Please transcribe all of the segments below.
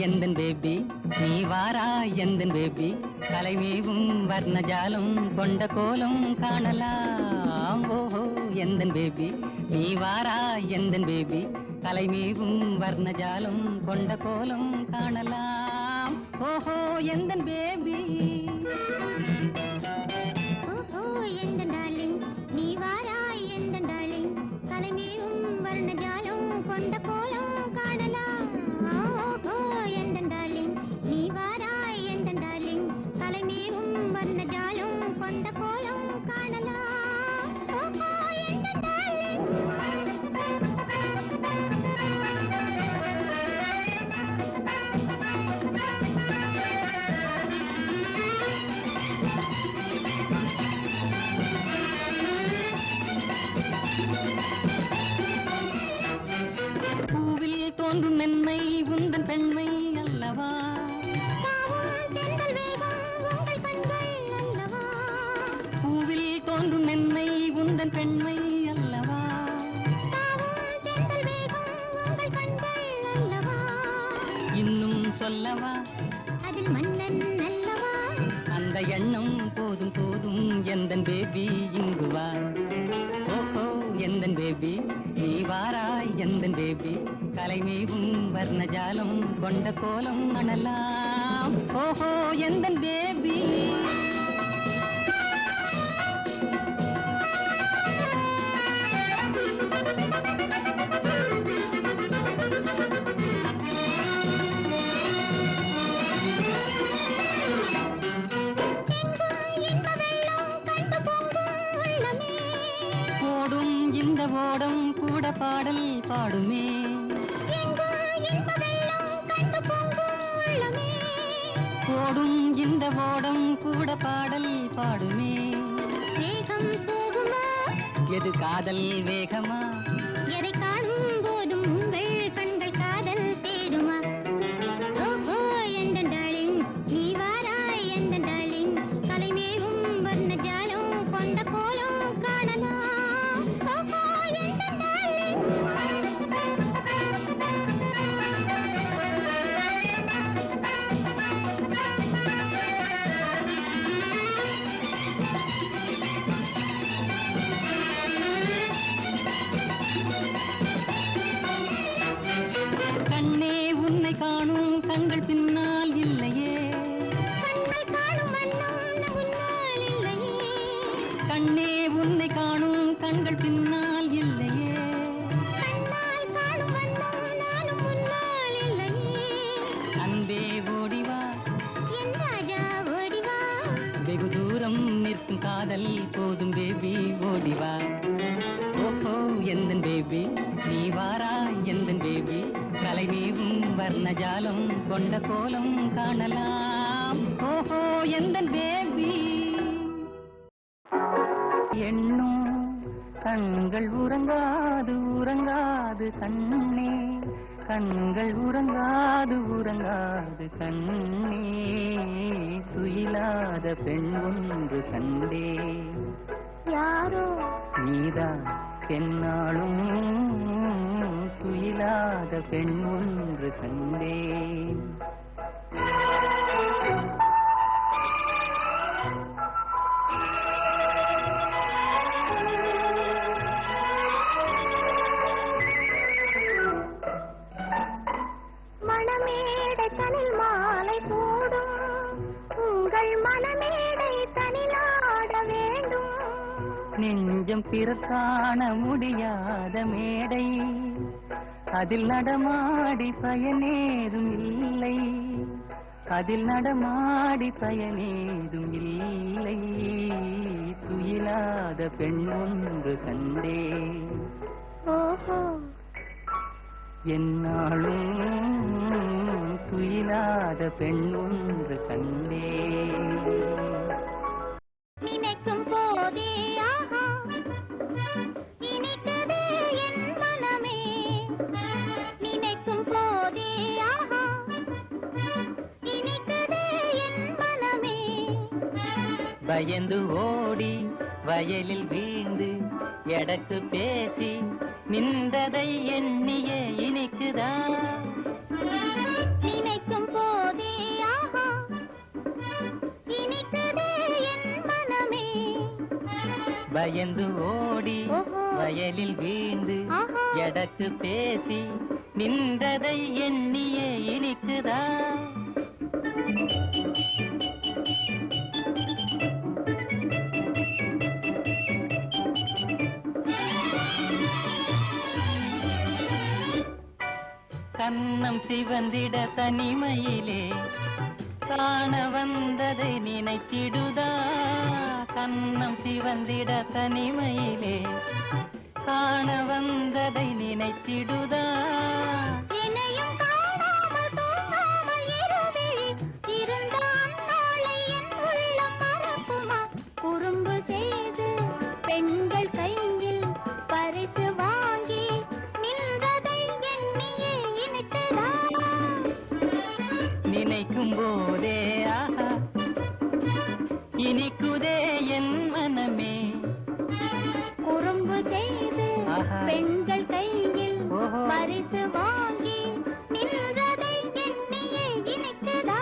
எந்தன் பேபி நீ வாரா எந்தன் பேபி கலைமேவும் வர்ணஜாலம் கொண்ட கோலம் காணலாம் ஓஹோ எந்தன் பேபி நீ வாரா எந்தன் பேபி கலைமேவும் வர்ணஜாலம் கொண்ட கோலம் காணலாம் ஓஹோ எந்தன் பேபி ஓஹோ எந்தன் டார்லிங் நீ வாரா எந்தன் டார்லிங் கலைமேவும் வர்ணஜாலம் கொண்ட கோலம் காணலாம் ஓஹோ எந்தன் டார்லிங் நீ வாரா எந்தன் டார்லிங் கலைமேவும் வர்ணஜாலம் கொண்ட கோலம் காணலாம் ஓஹோ எந்தன் டார்லிங் தோன்றும் மென்மை உந்தன் பெண்மை அல்லவா பூவில் தோன்றும் மென்மை உந்தன் பெண்மை அல்லவா இன்னும் சொல்லவா அதில் மன்னன் அல்லவா அந்த எண்ணம் போதும் போதும் எந்தன் பேபி இங்கு வா ஓஹோ எந்தன் பேபி நீ வாராய் எந்தன் பேபி கலைமேவும் வர்ணஜாலம் கொண்ட கோலம் அணலாம் ஓஹோ எந்தன் பேபி ஓடும் இந்த ஓடம் கூட பாடல் பாடுமே ஓடும் இந்த ஓடம் கூட பாடல் பாடுமே வேகம் போகுமா எது காதல் வேகமா எதை காணும் போதும் உங்கள் கண்கள் காதல் தேடுமா ஓஹோ எந்தன் டார்லிங் நீ வாராய் எந்தன் டார்லிங் கலைமேவும் வர்ணஜாலம் கொண்ட கோலம் காணலாம் ஓஹோ எந்தன் டார்லிங் கண்ணே உன்னை காணும் கண்கள் பின்னால் இல்லையே கண்கள் காணும் வண்ணம் நம் முன்னால் இல்லையே கண்ணே உன்னை காணும் கண்கள் பின்னால் இல்லையே கண்ணால் காணும் வண்ணம் நானும் முன்னால் இல்லையே அன்பே ஓடிவா என் ராஜா ஓடிவா வெகு தூரம் நிற்கும் காதல் போதும் பேபி ஓடிவா ஓஹோ எந்தன் பேபி நீ வாரா எந்தன் பேபி கலைமேவும் வர்ணஜாலம் கொண்ட கோலம் காணலாம் ஓஹோ எந்தன் பேபி எண்ணும் கண்கள் உறங்காது உறங்காது கண்ணே கண்கள் உறங்காது உறங்காது கண்ணே துயிலாத பெண் ஒன்று கண்டே யாரோ நீதான் என்னாலும் துயிலாத பெண் ஒன்று கண்டேன் மணமேடை தனில் மாலை சூடும் உங்கள் மனமேடை தனிலாட வேண்டும் நெஞ்சம் பிறக்காண முடியாத மேடை அதில் நடமாடி பயனேதும் இல்லை அதில் நடமாடி பயனேதும் இல்லை துயிலாத பெண் ஒன்று கண்டே ஓஹோ என்னாலும் துயிலாத பெண் ஒன்று கண்டே நினைக்கும் போதே ஆஹா இனிக்குதே என் மனமே நினைக்கும் போதே ஆஹா இனிக்குதே என் மனமே பயந்து ஓடி வயலில் வீழ்ந்து எடக்கு பேசி நின்றதை எண்ணிய இனிக்குதா நினைக்கும் பயந்து ஓடி வயலில் வீழ்ந்து எடக்கு பேசி நின்றதை எண்ணியே இனிக்குதா? கண்ணம் சிவந்திட தனிமையிலே காண வந்ததை நினைத்திடுதா? கண்ணம் சிவந்திட தனிமையிலே காண வந்ததை நினைத்திடுதா? என்னையும் காணாமல் தூங்காமல் இரவிழி இருந்த அந்நாளை என் உள்ளம் மறக்குமா? குறும்பு செய்து பெண்கள் கையில் பரிசு வாங்கி நின்றதை எண்ணியே இனிக்குதா? நினைக்கும் போதே ஆஹா இனிக்குதே என் மனமே. குறும்பு செய்து பெண்கள் கையில் பரிசு வாங்கி நின்றதை எண்ணியே இனிக்குதா?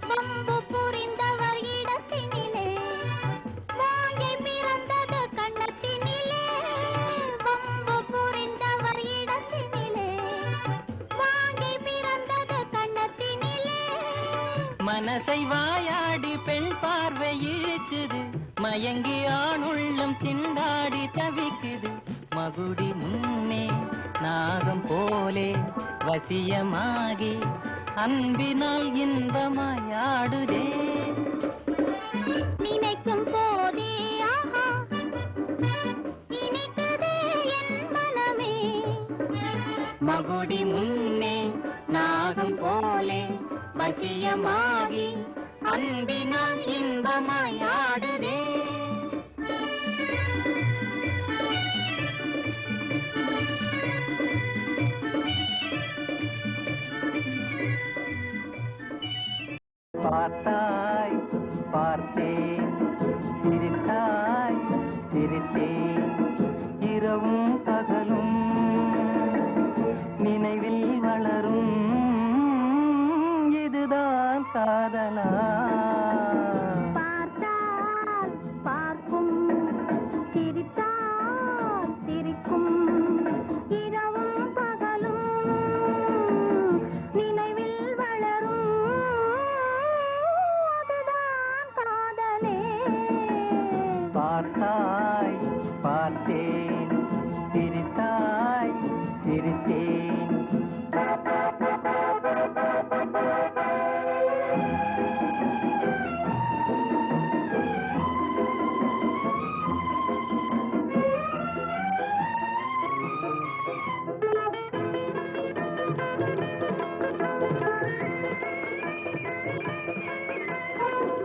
வம்பு புரிந்தவர் இடத்தினிலே வாங்கி பிறந்தது கண்ணத்தினிலே. வம்பு புரிந்தவர் இடத்தினிலே வாங்கி பிறந்தது கண்ணத்தினிலே. மனசை வாயாடி பெண் பார்வை இழுக்குது, மயங்கி ஆணுள்ளம் திண்டாடி தவிக்குது. மகுடி முன்னே நாகம் போலே வசியமாகி அன்பினால் இன்பமாயாடுதே. நினைக்கும் போதே ஆஹா இனிக்குதே என் மனமே. மகுடி முன்னே நாகம் போலே வசியமாகி அன்பினால் இன்பமாயாடுதே. பார்த்தாய் பார்த்தேன், சிரித்தாய் சிரித்தேன், இரவும் பகலும் நினைவில் வளரும் இதுதான் காதலா? பார்த்தால் பார்க்கும், சிரித்தால் சிரிக்கும், இரவும் பகலும் நினைவில் வளரும் அதுதான் காதலே. பார்த்தாய் பார்த்தேன், சிரித்தாய் சிரித்தேன்.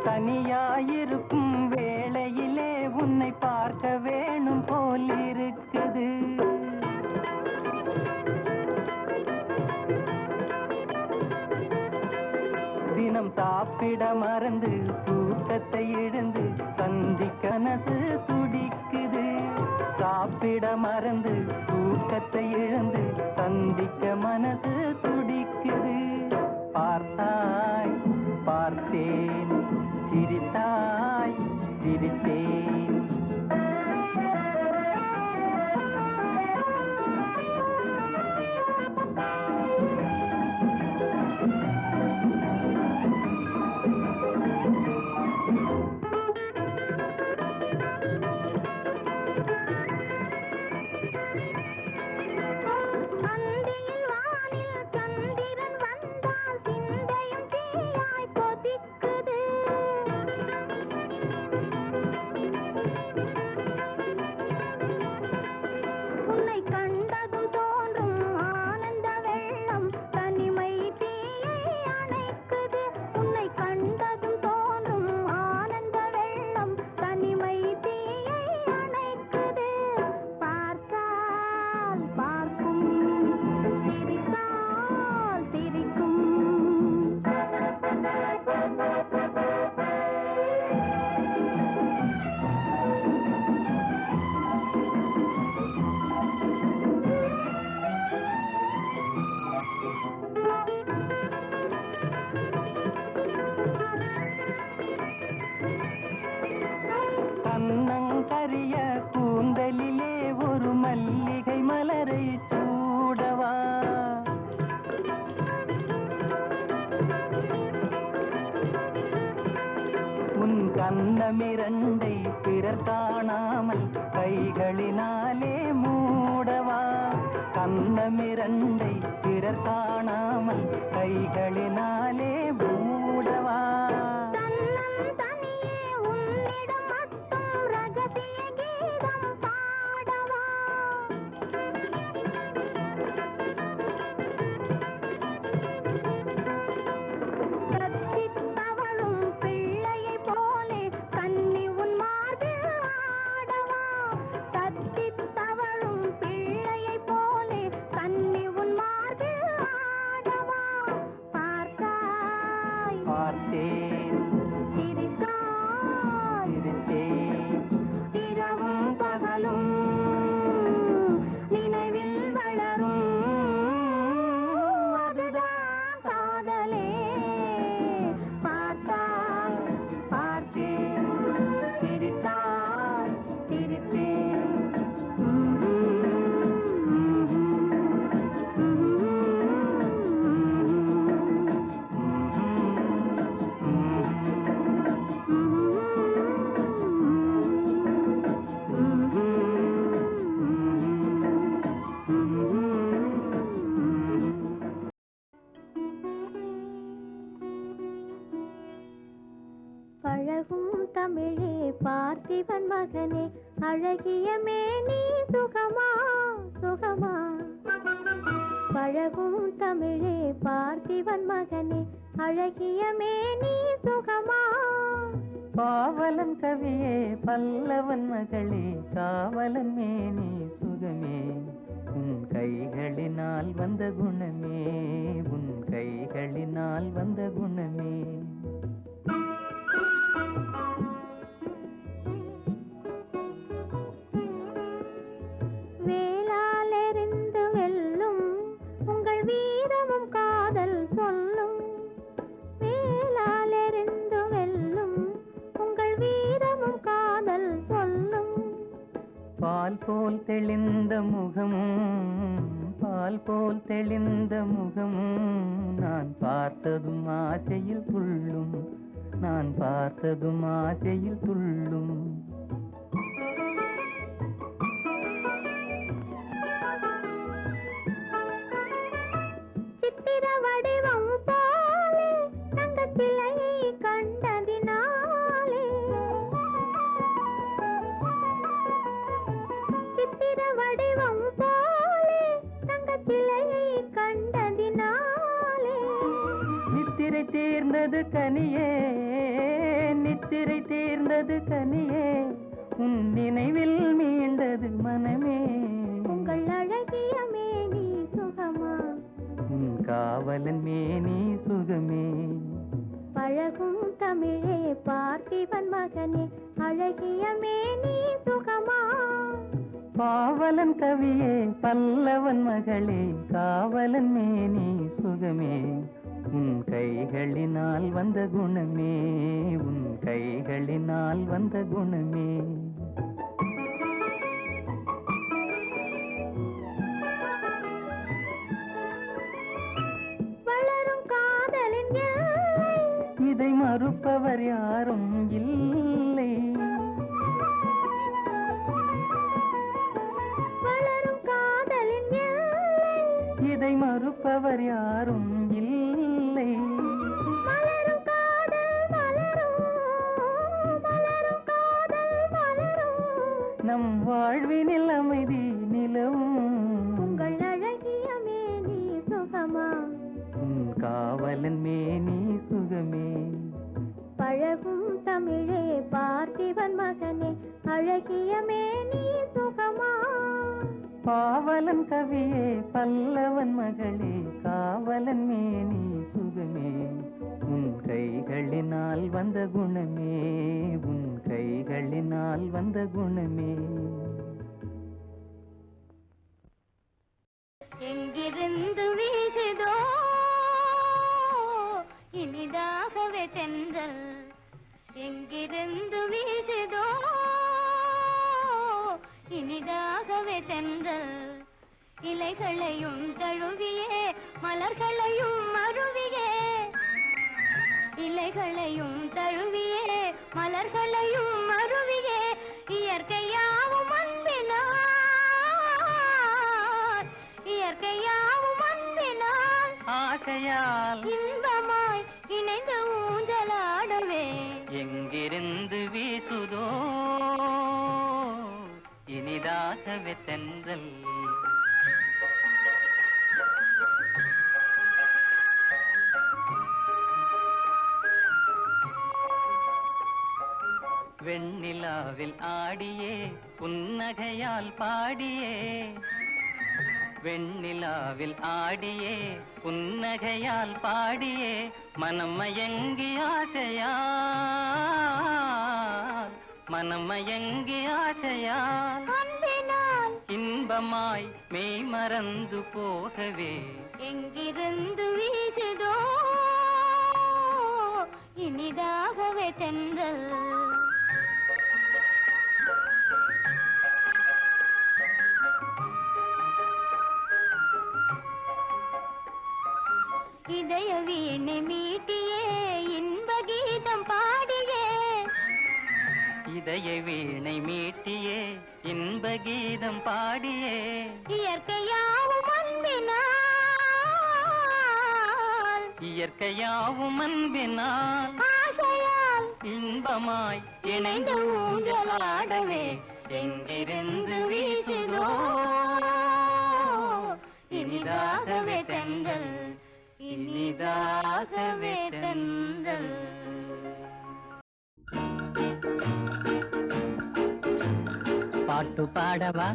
தனியாயிருக்கும் வேளையிலே உன்னை பார்க்க வேணும் போல் இருக்குது. தினம் சாப்பிட மறந்து தூக்கத்தை இழந்து சந்திக்க மனசு துடிக்குது. சாப்பிட மறந்து தூக்கத்தை இழந்து சந்திக்க மனசு துடிக்குது. பார்த்தாய் பார்த்தேன், சிரித்தாய் சிரித்தேன். கண்ணமிரண்டை பிறர் காணாமல் கைகளினாலே மூடவா கண்ணமிரண்டை பிறர் காணாமல் கைகளினாலே மூடவா பழகும் தமிழே பார்த்திபன் மகனே அழகிய மேனி சுகமா சுகமா பழகும் தமிழே பார்த்திபன் மகனே அழகிய மேனி சுகமா பாவலன் கவியே பல்லவன் மகளே காவலன் மேனி சுகமே உன் கைகளினால் வந்த குணமே உன் கைகளினால் வந்த குணமே வேளாலெறிந்து வெல்லும் உங்கள் வீரமும் காதல் சொல்லும் வேளாலெறிந்து வெல்லும் உங்கள் வீரமும் காதல் சொல்லும் பால் போல் தெளிந்த முகமும் பால் போல் தெளிந்த முகமும் நான் பார்த்ததும் ஆசையில் துள்ளும் நான் பார்த்ததும் ஆசையில் துள்ளும் சித்திர வடிவம் போலே தங்க சிலையை கண்டதினாலே சித்திர வடிவம் போலே தங்க சிலையை கண்டதினாலே நித்திரை தீர்ந்தது கனியே நித்திரை தீர்ந்தது கனியே உன் நினைவில் மீண்டது மனமே உங்கள் அழகிய மேனி சுகமா உன் காவலன் மேனி சுகமே பழகும் தமிழே பார்த்திபன் மகனே அழகிய மேனி சுகமா பாவலன் கவியே பல்லவன் மகளே காவலன் மேனி சுகமே உன் கைகளினால் வந்த குணமே உன் கைகளினால் வந்த குணமே வளரும் காதலின் எல்லை இதை மறுப்பவர் யாரும் இல்லை வளரும் காதலின் எல்லை இதை மறுப்பவர் யாரும் இல்லை மலரும் காதல் மலரும் மலரும் காதல் மலரும் நம் வாழ்வினில் அமைதி நிலவும் உங்கள் அழகிய மேனி சுகமா உன் காவலன் மேனி சுகமே பழகும் தமிழே பார்த்திபன் மகனே அழகிய மேனி சுகமா பாவலன் கவியே பல்லவன் மகளே காவலன் மேனி சுகமே உன் கைகளினால் வந்த குணமே உன் கைகளினால் வந்த குணமே எங்கிருந்து வீசுதோ இனிதாகவே தென்றல் எங்கிருந்து வீசுதோ இனிதாகவே தென்றல் இலைகளையும் தழுவியே மலர்களையும் மருவியே இலைகளையும் தழுவியே மலர்களையும் மருவியே இயற்கையாவும் அன்பினார் இயற்கையாவும் அன்பினார் ஆசையால் இன்பமாய் இணைந்து ஊஞ்சலாடவே எங்கிருந்து வீசுதோ இனிதாகவே தென்றல் வெண்ணிலாவில் ஆடியே புன்னகையால் பாடியே வெண்ணிலாவில் ஆடியே புன்னகையால் பாடியே மனம் மயங்கி ஆசையால் மனம் மயங்கி ஆசையால் அன்பினால் இன்பமாய் மெய் மறந்து போகவே எங்கிருந்து வீசுதோ இனிதாகவே தென்றல் இதய வீணை மீட்டியே இன்ப கீதம் பாடியே இதய வீணை மீட்டியே இன்ப கீதம் பாடியே இயற்கையாவும் அன்பினால் இயற்கையாவும் அன்பினால் ஆசையால் இன்பமாய் இணைந்து ஊஞ்சலாடவே எங்கிருந்து வீசுதோ இனிதாகவே தென்றல் இனிதாகவே தென்றல் பாட்டு பாடவா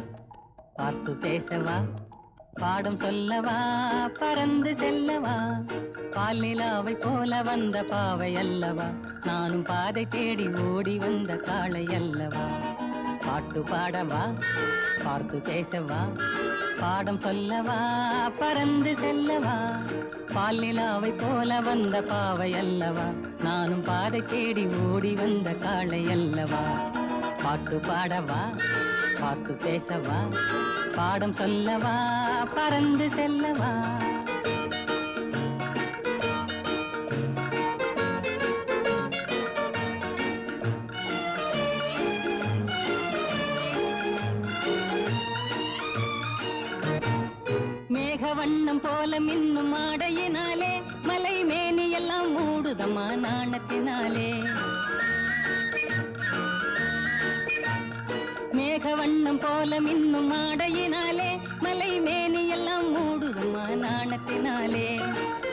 பாட்டு பேசவா பாடம் சொல்லவா பறந்து செல்லவா பாலிலாவை போல வந்த பாவை அல்லவா நானும் பாதை தேடி ஓடி வந்த காளை அல்லவா பாட்டு பாடவா பாட்டு பேசவா பாடம் சொல்லவா பறந்து செல்லவா பாலிலாவை போல வந்த பாவை அல்லவா நானும் பாதை தேடி ஓடி வந்த காளை அல்லவா பாட்டு பாடவா பாட்டு பேசவா பாடம் சொல்லவா பறந்து செல்லவா மேகவண்ணம் போல மின்னும் ஆடையினாலே மலை மேனி எல்லாம் மூடுதம்மா நாணத்தினாலே மேகவண்ணம் போல மின்னும் ஆடையினாலே மலை மேனி எல்லாம் மூடுதம்மா நாணத்தினாலே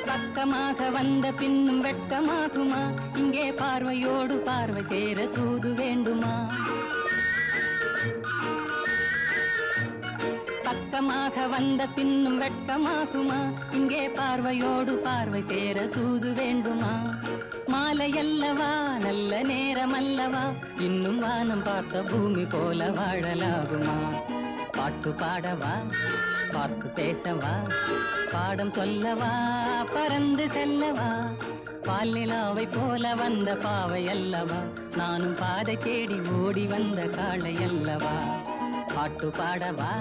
பக்கமாக வந்த பின்னும் வெட்கமாகுமா இங்கே பார்வையோடு பார்வை சேர தூது வேண்டுமா பக்கமாக வந்த பின்னும் வெட்கமாகுமா இங்கே பார்வையோடு பார்வை சேர தூது வேண்டுமா மாலையல்லவா நல்ல நேரம் அல்லவா இன்னும் வானம் பார்த்த பூமி போல வாழலாகுமா பாட்டு பாடவா பாட்டு பேசவா பாடம் சொல்லவா பறந்து செல்லவா பாலிலாவை போல வந்த பாவை அல்லவா நானும் பாதை தேடி ஓடி வந்த காளை அல்லவா பாட்டு பாடவா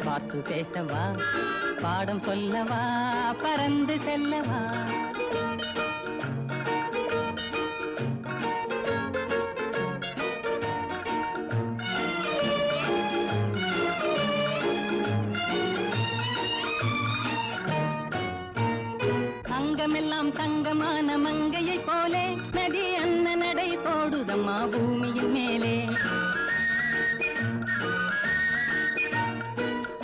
பாட்டு பேசவா பாடம் சொல்லவா பறந்து செல்லவா அங்கமெல்லாம் தங்கமான மங்கையை போலே நதி அன்ன நடை போடுதம்மா பூமியின் மேலே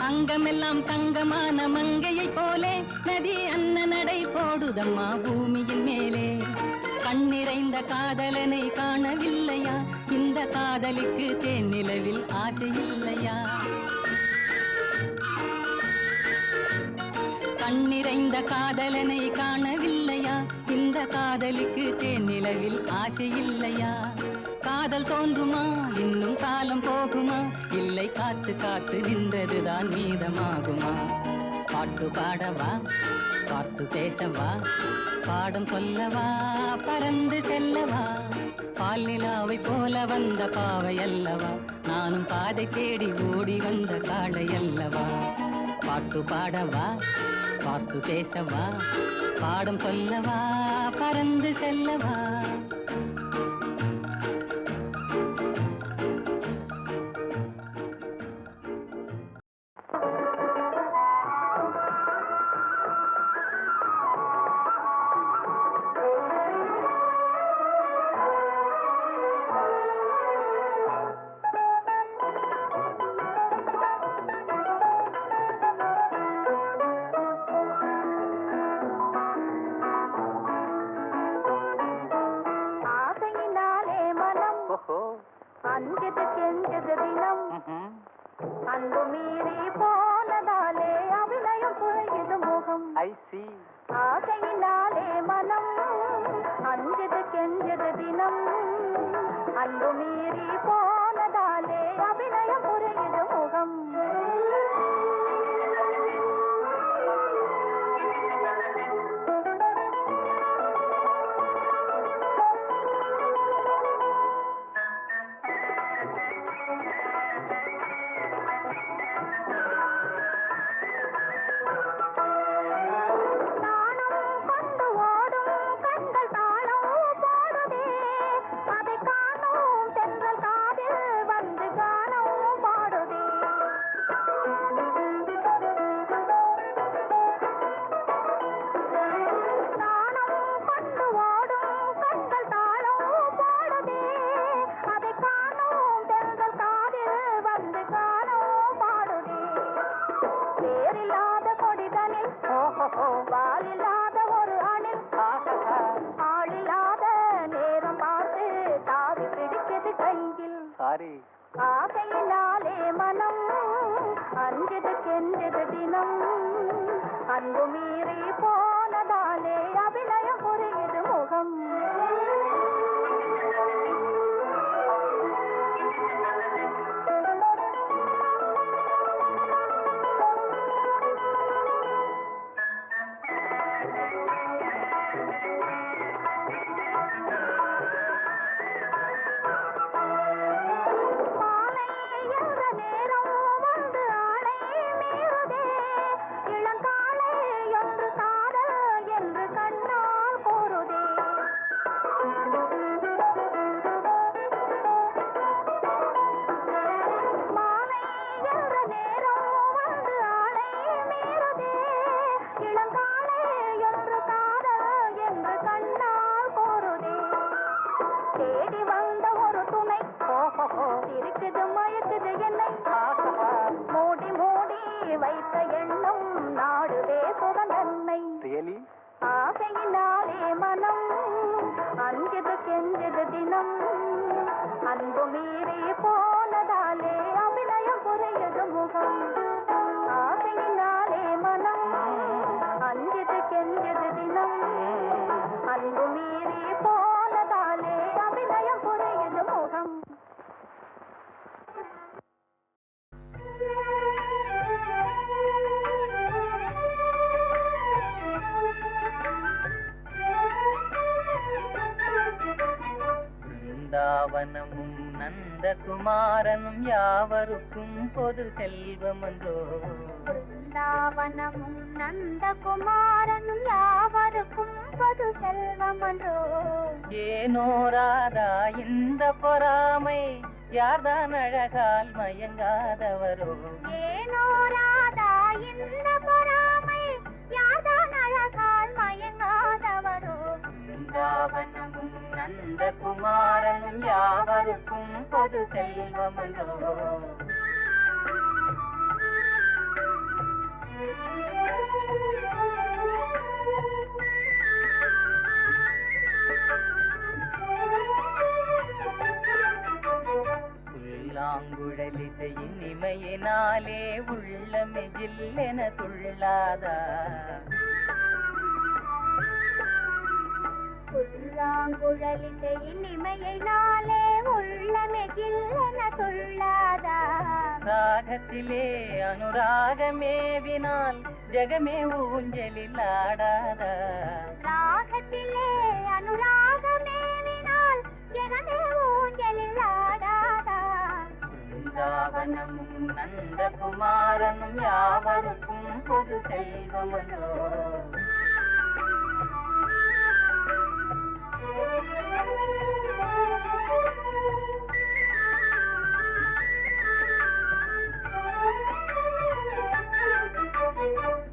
அங்கமெல்லாம் தங்கமான மங்கையை போலே நதி அன்ன நடை போடுதம்மா பூமியின் மேலே கண்ணிறைந்த காதலனை காணவில்லையா இந்த காதலிக்கு தேனிலவில் ஆசை இல்லையா கண்ணிறைந்த காதலனை காணவில்லையா இந்த காதலிக்கு தேனிலவில் ஆசை இல்லையா காதல் தோன்றுமா இன்னும் காலம் போகுமா இல்லை காத்து காத்து நின்றதுதான் மீதமாகுமா பாட்டு பாடவா பாட்டு பேசவா பாடம் சொல்லவா பறந்து செல்லவா பாலிலாவை போல வந்த பாவை அல்லவா நானும் பாதை தேடி ஓடி வந்த காளை அல்லவா பாட்டு பாடவா பார்த்து பேசவா, பாடம் சொல்லவா, பறந்து செல்லவா. அஞ்சது கெஞ்சது தினம் அன்பு மீறி போனதாலே அபிநயம் குறையுது முகம். ஆசையினாலே மனம் அஞ்சது கெஞ்சது தினம் அன்பு மீறி போனதாலே அபிநயம் குறையுது முகம். வாலில்லாத ஒரு அணில் ஆளில்லாத நேரம் பார்த்து தாவி பிடிச்சது கையில். ஆசையினாலே மனம் அஞ்சது கெஞ்சது தினம் அன்பு மீறி போனதாலே அபிநயம் புரியுது முகம். இருக்குது மயக்குது என்னை மூடி மூடி வைத்த எண்ணம் நாடுவே சுகந்தன்னை. ஆசையினாலே மனம் அஞ்சது கெஞ்சது தினம் அன்பு மீறி போனதாலே அபிநயம் குறையது முகம். ஆசையினாலே மனம் அஞ்சது கெஞ்சது தினம் அன்பு மீறி போனதாலே அபிநயம் குறையது முகம். பிருந்தாவனமும் நந்தகுமாரனும் யாவருக்கும் பொது செல்வமன்றோ. பிருந்தாவனமும் நந்தகுமாரனும் யாவருக்கும் பொது செல்வமன்றோ. ஏனோ ராதா இந்த பொறாமை, யார்தான் அழகால் மயங்காதவரோ. ஏனோ ராதா இந்த பொறாமை, யார்தான் அழகால் மயங்காதவரோ. பிருந்தாவனமும் நந்தகுமாரனும் யாவருக்கும் பொது செல்வமன்றோ. புல்லாங்குழலிசையின் இமையினாலே உள்ளமே ஜில்லென துள்ளாதா. புல்லாங்குழலிசையின் இமையினாலே உள்ளமே ஜில்லென துள்ளாதா. ராகத்திலே அனுராகமேவினால் ஜகமே ஊஞ்சலில் ஆடாதா. ராகத்திலே அனுராகமேவினால் ஜகமே ஊஞ்சலில் ஆடாதா. பிருந்தாவனமும் நந்தகுமாரனும் யாவருக்கும் பொது செல்வமன்றோ.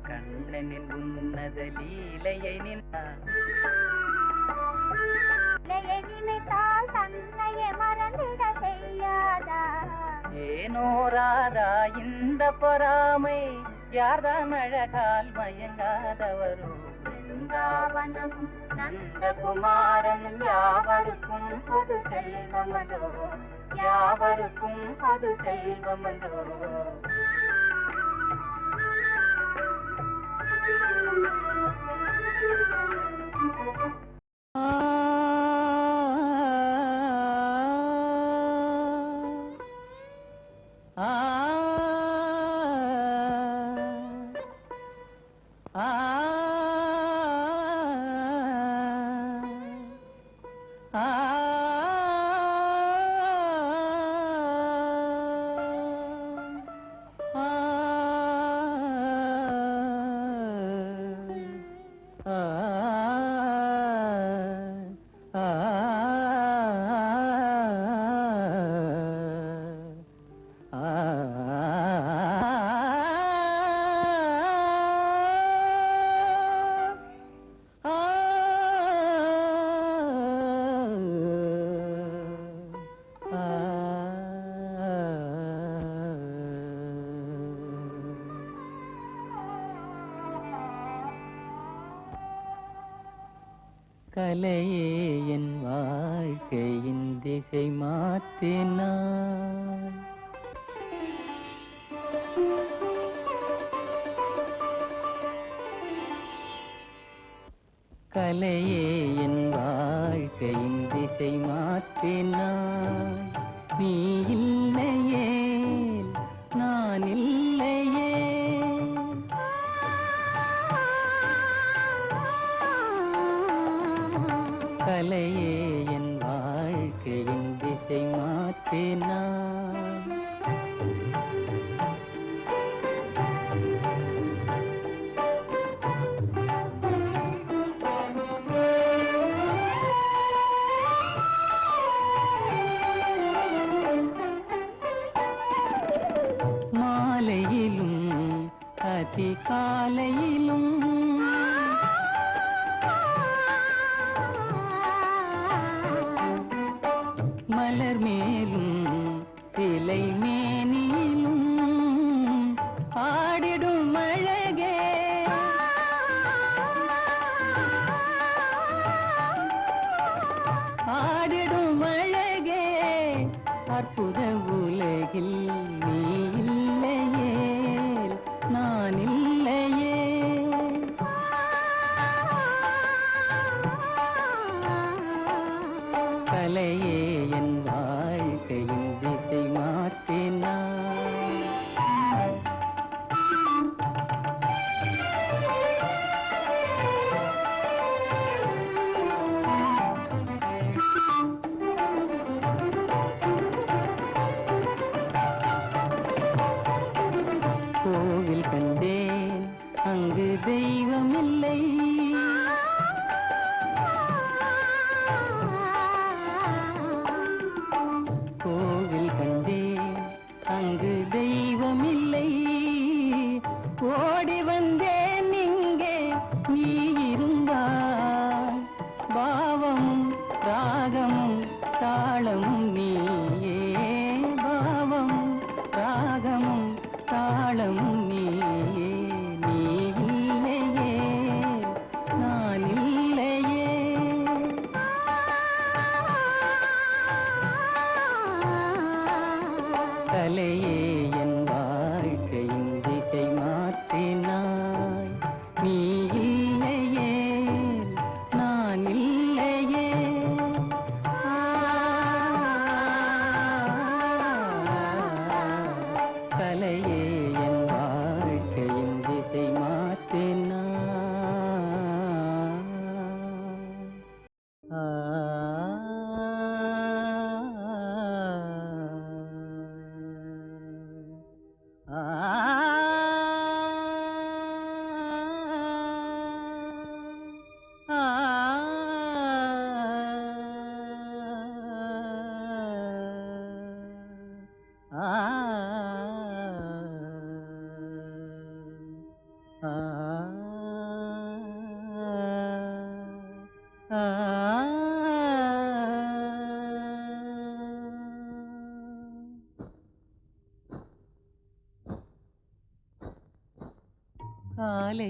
கண்ணனின் உன்னத லீலையை நினைத்தால் தன்னையே மறந்திட செய்யாதா? ஏனோ ராதா இந்த பொறாமை, யார்தான் அழகால் மயங்காதவரோ. பிருந்தாவனமும் நந்தகுமாரனும் யாவருக்கும் பொது செல்வமன்றோ, யாவருக்கும் பொது செல்வமன்றோ. கலையே என் வாழ்க்கையின் திசை மாற்றினான். கலையே என் வாழ்க்கையின் திசை மாற்றினான். நீ இல்லையே நான் இல்லையே. கலையே என் வாழ்க்கையின் திசை மாற்றினான். மாலையிலும் அதிகாலையிலும் மலர் மேலும் சிலை மேனிலும் ஆடிடும் அழகே. ஆடிடும் அழகே அற்புத உலகில் நீ இல்லையே நான் இல்லையே. கலையே என் வாழ்க்கையின் திசை மாற்றினான். கோவில் கண்டேன் அங்கு தெய்வம் இல்லை. கோவில் கண்டேன் அங்கு தெய்வம் இல்லை. ஓடி வந்தேன் இங்கே நீ இருந்தாய். பாவமும் ராகமும் தாளமும் நீயே. பாவமும் ராகமும் தாளமும் நீயே. நீ இல்லையே நான் இல்லையே. கலையே என் வாழ்க்கையின் திசை மாற்றினாய். நீ இல்லையே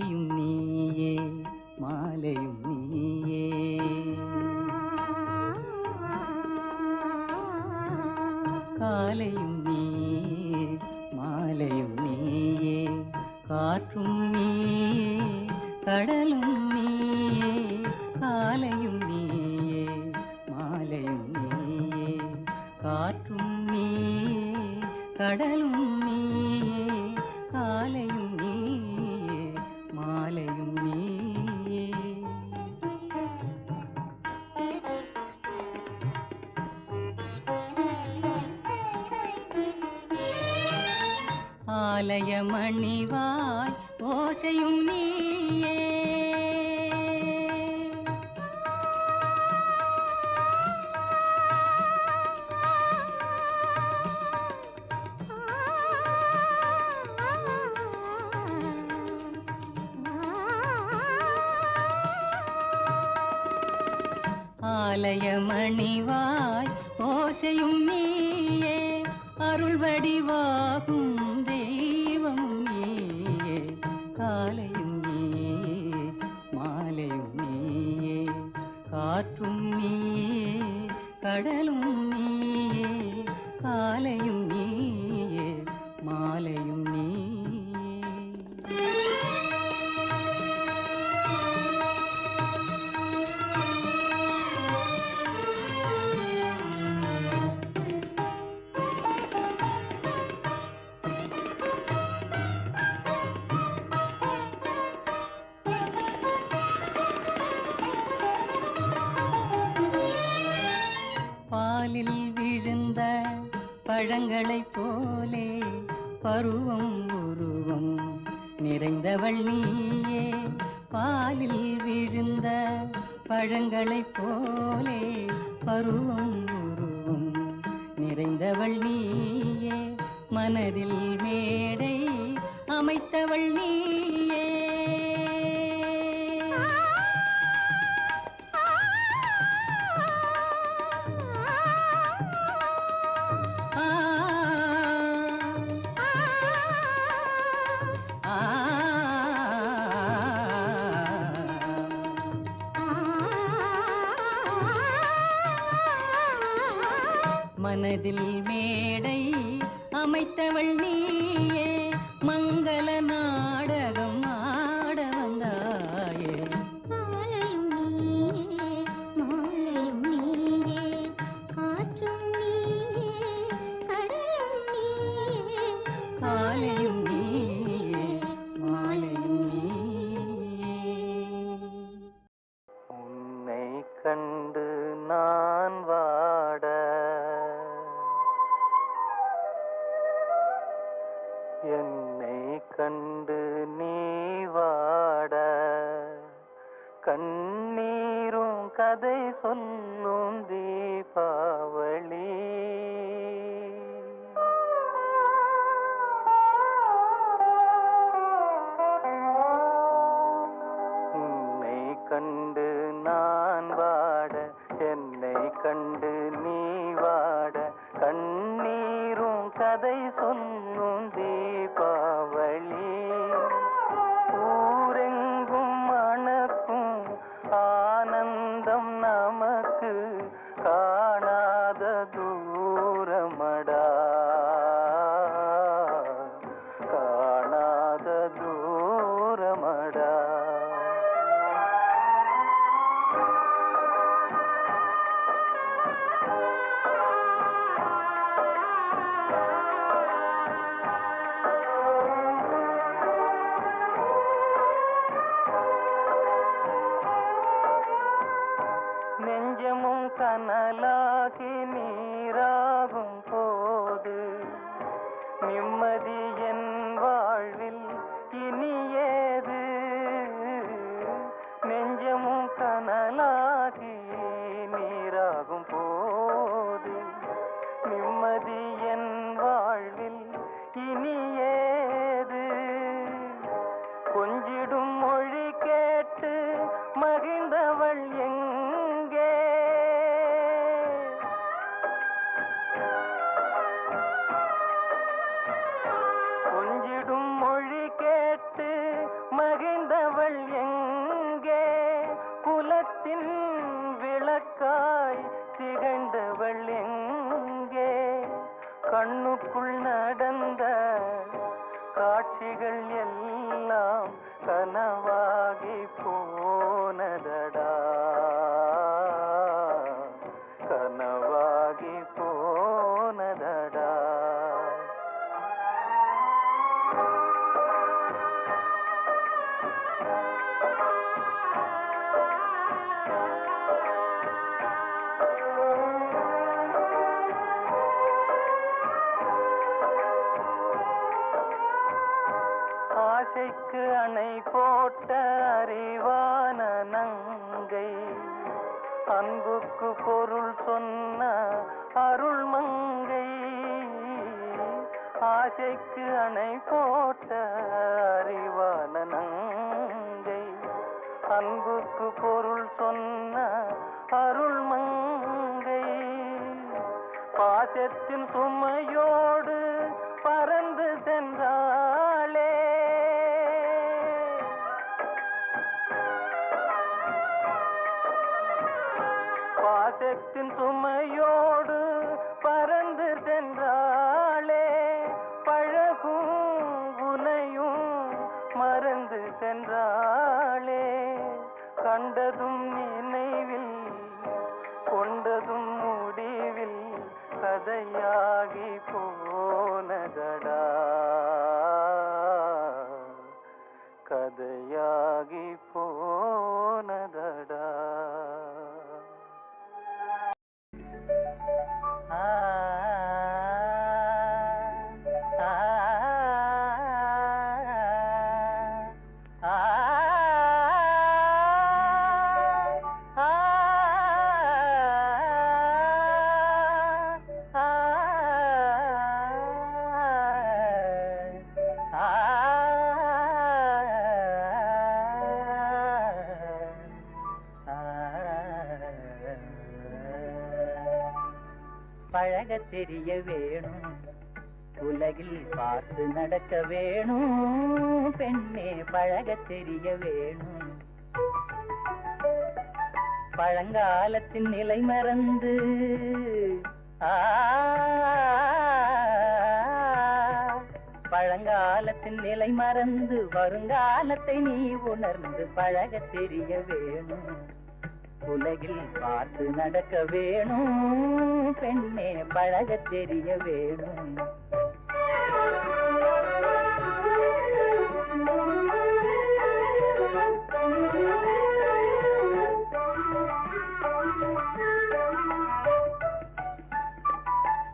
காலையும் நீயே மாலையும் நீயே காலையும் நீயே மாலையும் நீயே காற்றும் நீயே கடலும் நீயே காலையும் நீயே மாலையும் நீயே காற்றும் நீயே கடலும் நீயே காலையும் நீயே மாலையும் நீயே ஆலய மணிவாய் ஓசையும் நீயே ஆலய மணிவாய் ஓசையும் நீயே அருள் வடிவாகும் தெய்வம் நீயே காலையும் நீயே மாலையும் நீயே காற்றும் நீயே கடலும் நீயே காலையும் நீயே மாலையும் நீயே பாலில் விழுந்த பழங்களைப் போலே பருவம் உருவம் நிறைந்தவள் நீயே பாலில் விழுந்த பழங்களைப் போலே பருவம் உருவம் நிறைந்தவள் நீயே மனதில் மேடை அமைத்தவள் நீயே மனதில் மேடை அமைத்தவள் நீயே மங்கள நாடகம் ஆட வந்தாயே காலையும் நீயே மாலையும் நீயே காற்றும் நீயே கடலும் நீயே காலையும் நீயே மாலையும் நீயே உன்னை கண்டு நான் வாட என்னை கண்டு நீ வாட கண்ணீரும் கதை சொல்லும் தீபாவளி உன்னை கண்டு நான் வாட என்னை கண்டு நீ வாட கண்ணீரும் கதை சொல்லும் தீபாவளி ஊரெங்கும் மணக்கும் ஆனந்தம் நமக்கு காணாத தூரமடா காணாத தூரமடா நெஞ்சமும் கனலாகி நீராகும் போது நிம்மதி என் வாழ்வில் இனியேது நெஞ்சமும் கனலாகி நீராகும் போது நிம்மதி என் வாழ்வில் இனியேது கொஞ்சிடும் மொழி கேட்டு மகிழ்ந்தவள் எங்கே கொஞ்சிடும் மொழி கேட்டு மகிழ்ந்த மகிழ்ந்தவள் எங்கே குலத்தின் விளக்காய் திகழ்ந்தவள் எங்கே கண்ணுக்குள் நடந்த காட்சிகள் எல்லாம் கனவாகி போனதடா கனவாகி போனதடா ஆசைக்கு அணை போட்ட அறிவான நங்கை அன்புக்கு பொருள் சொன்ன அருள் மங்கை ஆசைக்கு அணை போட்ட அறிவான நங்கை அன்புக்கு பொருள் சொன்ன அருள் மங்கை பாசத்தின் சுமையோடு பறந்து சென்றாளே பாசத்தின் சுமையோடு பறந்து சென்றாளே பழகும் உனையும் மறந்து சென்றாளே கண்டதும் நினைவில் கொண்டதும் முடிவில் கதையாகி போனதடா கதையாகி போனதடா பழக தெரிய வேணும் உலகில் பார்த்து நடக்க வேணும் பெண்ணே பழக தெரிய வேணும் பழங்காலத்தின் நிலை மறந்து பழங்காலத்தின் நிலை மறந்து வருங்காலத்தை நீ உணர்ந்து பழக தெரிய வேணும் உலகில் பார்த்து நடக்க வேணும் பெண்ணே பழக தெரிய வேணும்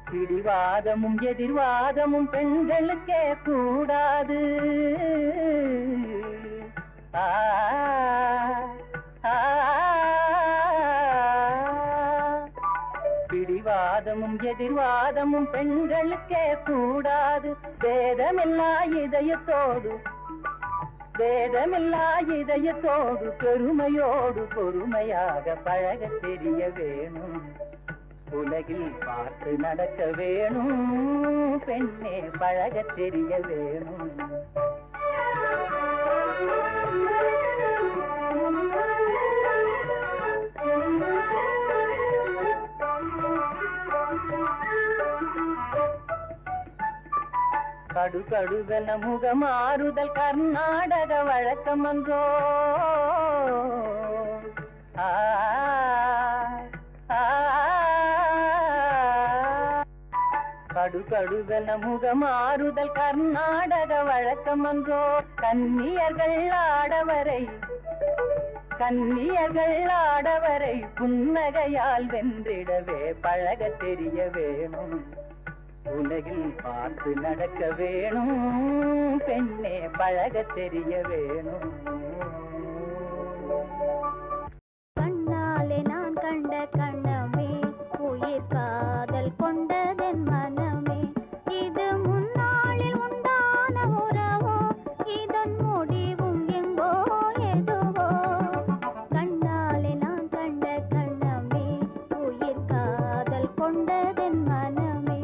பிடிவாதமும் எதிர்வாதமும் பெண்களுக்கே கூடாது பிடிவாதமும் எதிர்வாதமும் பெண்களுக்கே கூடாது வேதமில்லா இதயத்தோடு பெருமையோடு பொறுமையாக பழக தெரிய வேணும் உலகில் பார்த்து நடக்க வேணும் பெண்ணே பழக தெரிய வேணும் கடுகடுவென முகமாறுதல் கர்நாடக வழக்கமன்றோ கடுகடுவென முகமாறுதல் கர்நாடக வழக்கமன்றோ கன்னியர்கள் ஆடவரை புன்னகையால் வென்றிடவே பழக தெரிய வேணும் உலகில் பார்த்து நடக்க வேணும் பெண்ணே பழக தெரிய வேணும் கண்ணாலே நான் கண்ட கண்ணமே உயிர் காதல் கொண்டதென் மனமே இது முன்னாளில் உண்டான உறவோ இதன் முடிவும் எங்கோ எதுவோ கண்ணாலே நான் கண்ட கண்ணமே உயிர் காதல் கொண்டதென் மனமே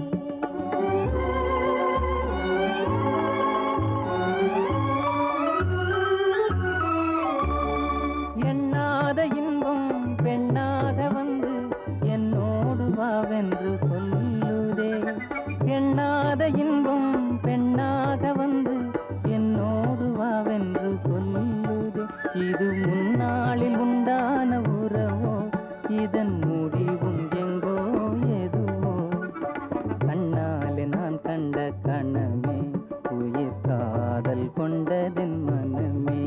சொல்லுது இது முன்னாளில் உண்டான உறவோ இதன் முடிவும் எங்கோ எதுவோ கண்ணாலே நான் கண்ட கணமே உயிர் காதல் கொண்டதின் மனமே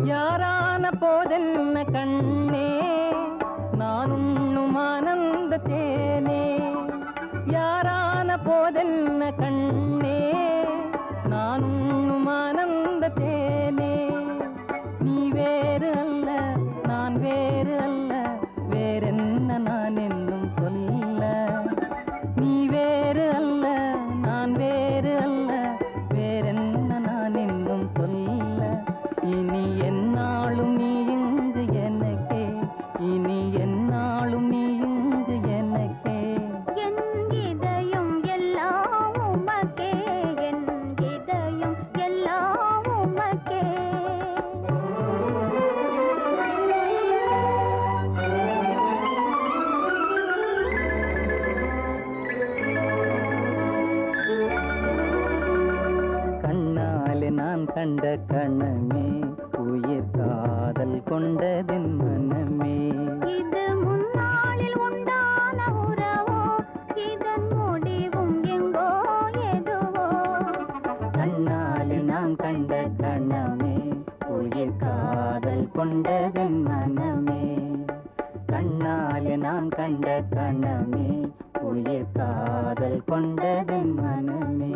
யாரான போதென்ன கண்ணே நான் உண்ணும் ஆனந்த தேனே யாரான போதென்ன கண்ணே நான் உண்ணும் ஆனந்த தேனே நீ வேறு அல்ல நான் வேறு அல்ல வேறென்ன நான் என்னும் சொல்ல நீ வேறு அல்ல நான் வேறு அல்ல வேறென்ன நான் என்னும் சொல்ல இனி என்னாலும் நீ இங்கு எனக்கே இனி என்னாலும் நீ இங்கு எனக்கே என் இதயம் எல்லாம் உமக்கே என் இதயம் எல்லாம் உமக்கே கண்ணாலே நான் கண்ட கணமே உயிர் காதல் கொண்டதின் மனமே இது முன்னாளில் உண்டான உறவோ இதன் முடிவும் எங்கோ எதுவோ கண்ணாலே நான் கண்ட கணமே உயிர் காதல் கொண்டதின் மனமே கண்ணாலே நான் கண்ட கணமே உயிர் காதல் கொண்டதின் மனமே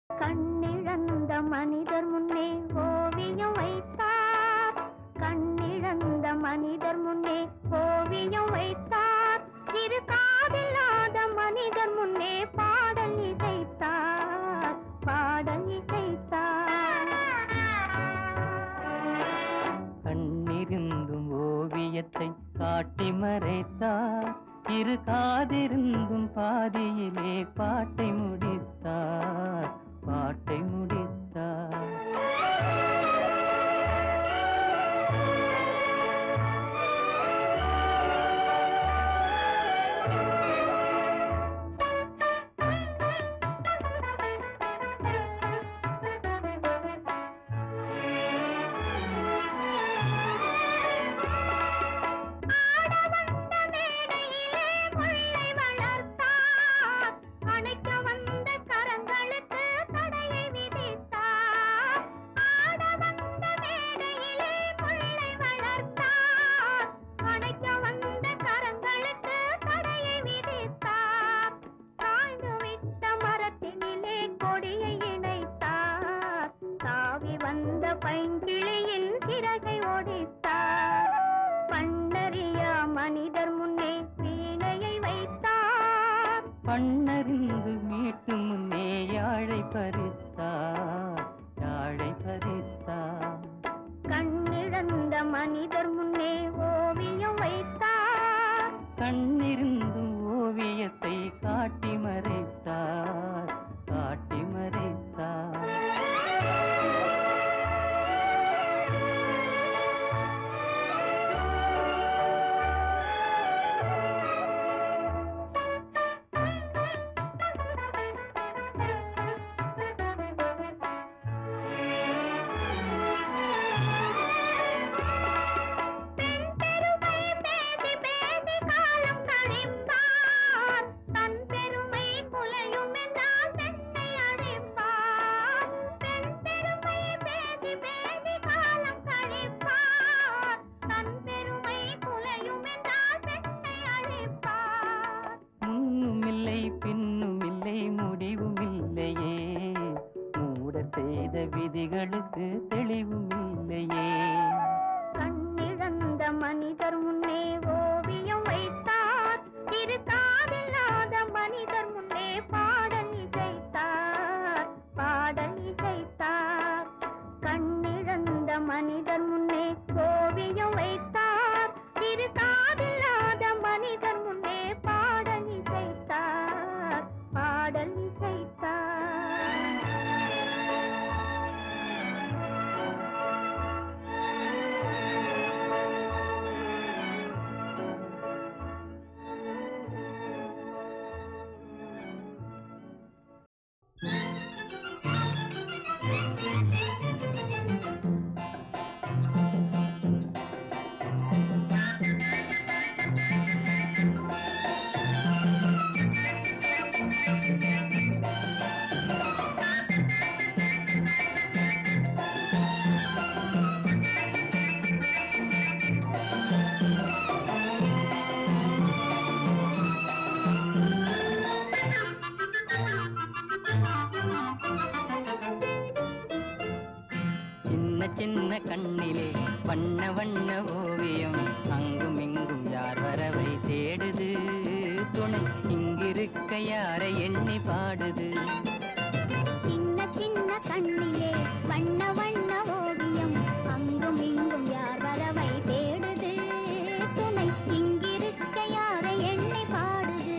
கண்ணிழந்த மனிதர் முன்னே ஓவியம் வைத்தார் கண்ணிழந்த மனிதர் முன்னே ஓவியம் வைத்தார் இரு காதில்லாத மனிதர் முன்னே பாடல் இசைத்தார் பாடல் இசைத்தார் கண்ணிருந்தும் ஓவியத்தை காட்டி மறைத்தார் இரு காதிருந்தும் பாதியிலே பாட்டை முடித்தார் பாட்டை முடித்தார் அணைக்க வந்த கரங்களுக்கு தடையை விதித்தார் ஆட வந்த மேடையிலே முல்லை வளர்த்தார் அணைக்க வந்த கரங்களுக்கு தடையை விதித்தார் சாய்ந்து விட்ட மரத்தினிலே கொடியை இணைத்தார் தாவி வந்த பைங்கிளியின் சிறகை ஒடித்தார் பண்ணறியா மனிதர் முன்னே வீணையை வைத்தார் பண்ணறிந்து மீட்டு முன்னே யாழை பறித்தார் யாழை பறித்தார் கண்ணிழந்த மனிதர் முன்னே ஓவியம் வைத்தார் கண்ணிருந்தும் ஓவியத்தை காட்டி மறைத்தார் காட்டி மறைத்தார் கண்ணிலே வண்ண வண்ண ஓவியம் அங்கும் இங்கும் யார் வரவை தேடுது துணை இங்கிருக்க யாரை எண்ணி பாடுது சின்ன சின்ன கண்ணிலே வண்ண வண்ண ஓவியம் அங்கும் இங்கும் யார் வரவை தேடுது துணை இங்கிருக்க யாரை எண்ணி பாடுது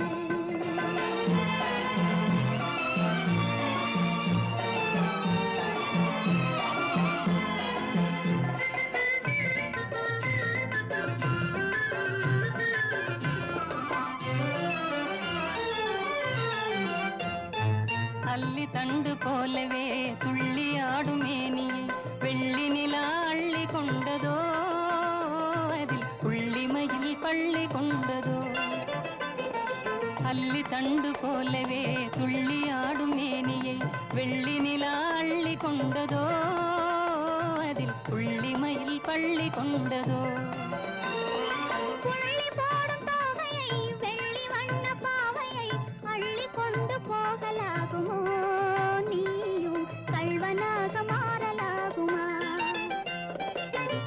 அல்லி தண்டு போலவே துள்ளி ஆடும் மேனியை வெள்ளி நிலா அள்ளி கொண்டதோ அதில் புள்ளிமையில் பள்ளி கொண்டதோ அல்லி தண்டு போலவே துள்ளி ஆடும் மேனியை வெள்ளி நிலா அள்ளி கொண்டதோ அதில் புள்ளிமையில் பள்ளி கொண்டதோ புள்ளி போடும் தோகையை வெள்ளி வண்ண பாவையை அள்ளி கொண்டு போகலாகுமோ நீயும் கள்வனாக மாறலாகுமா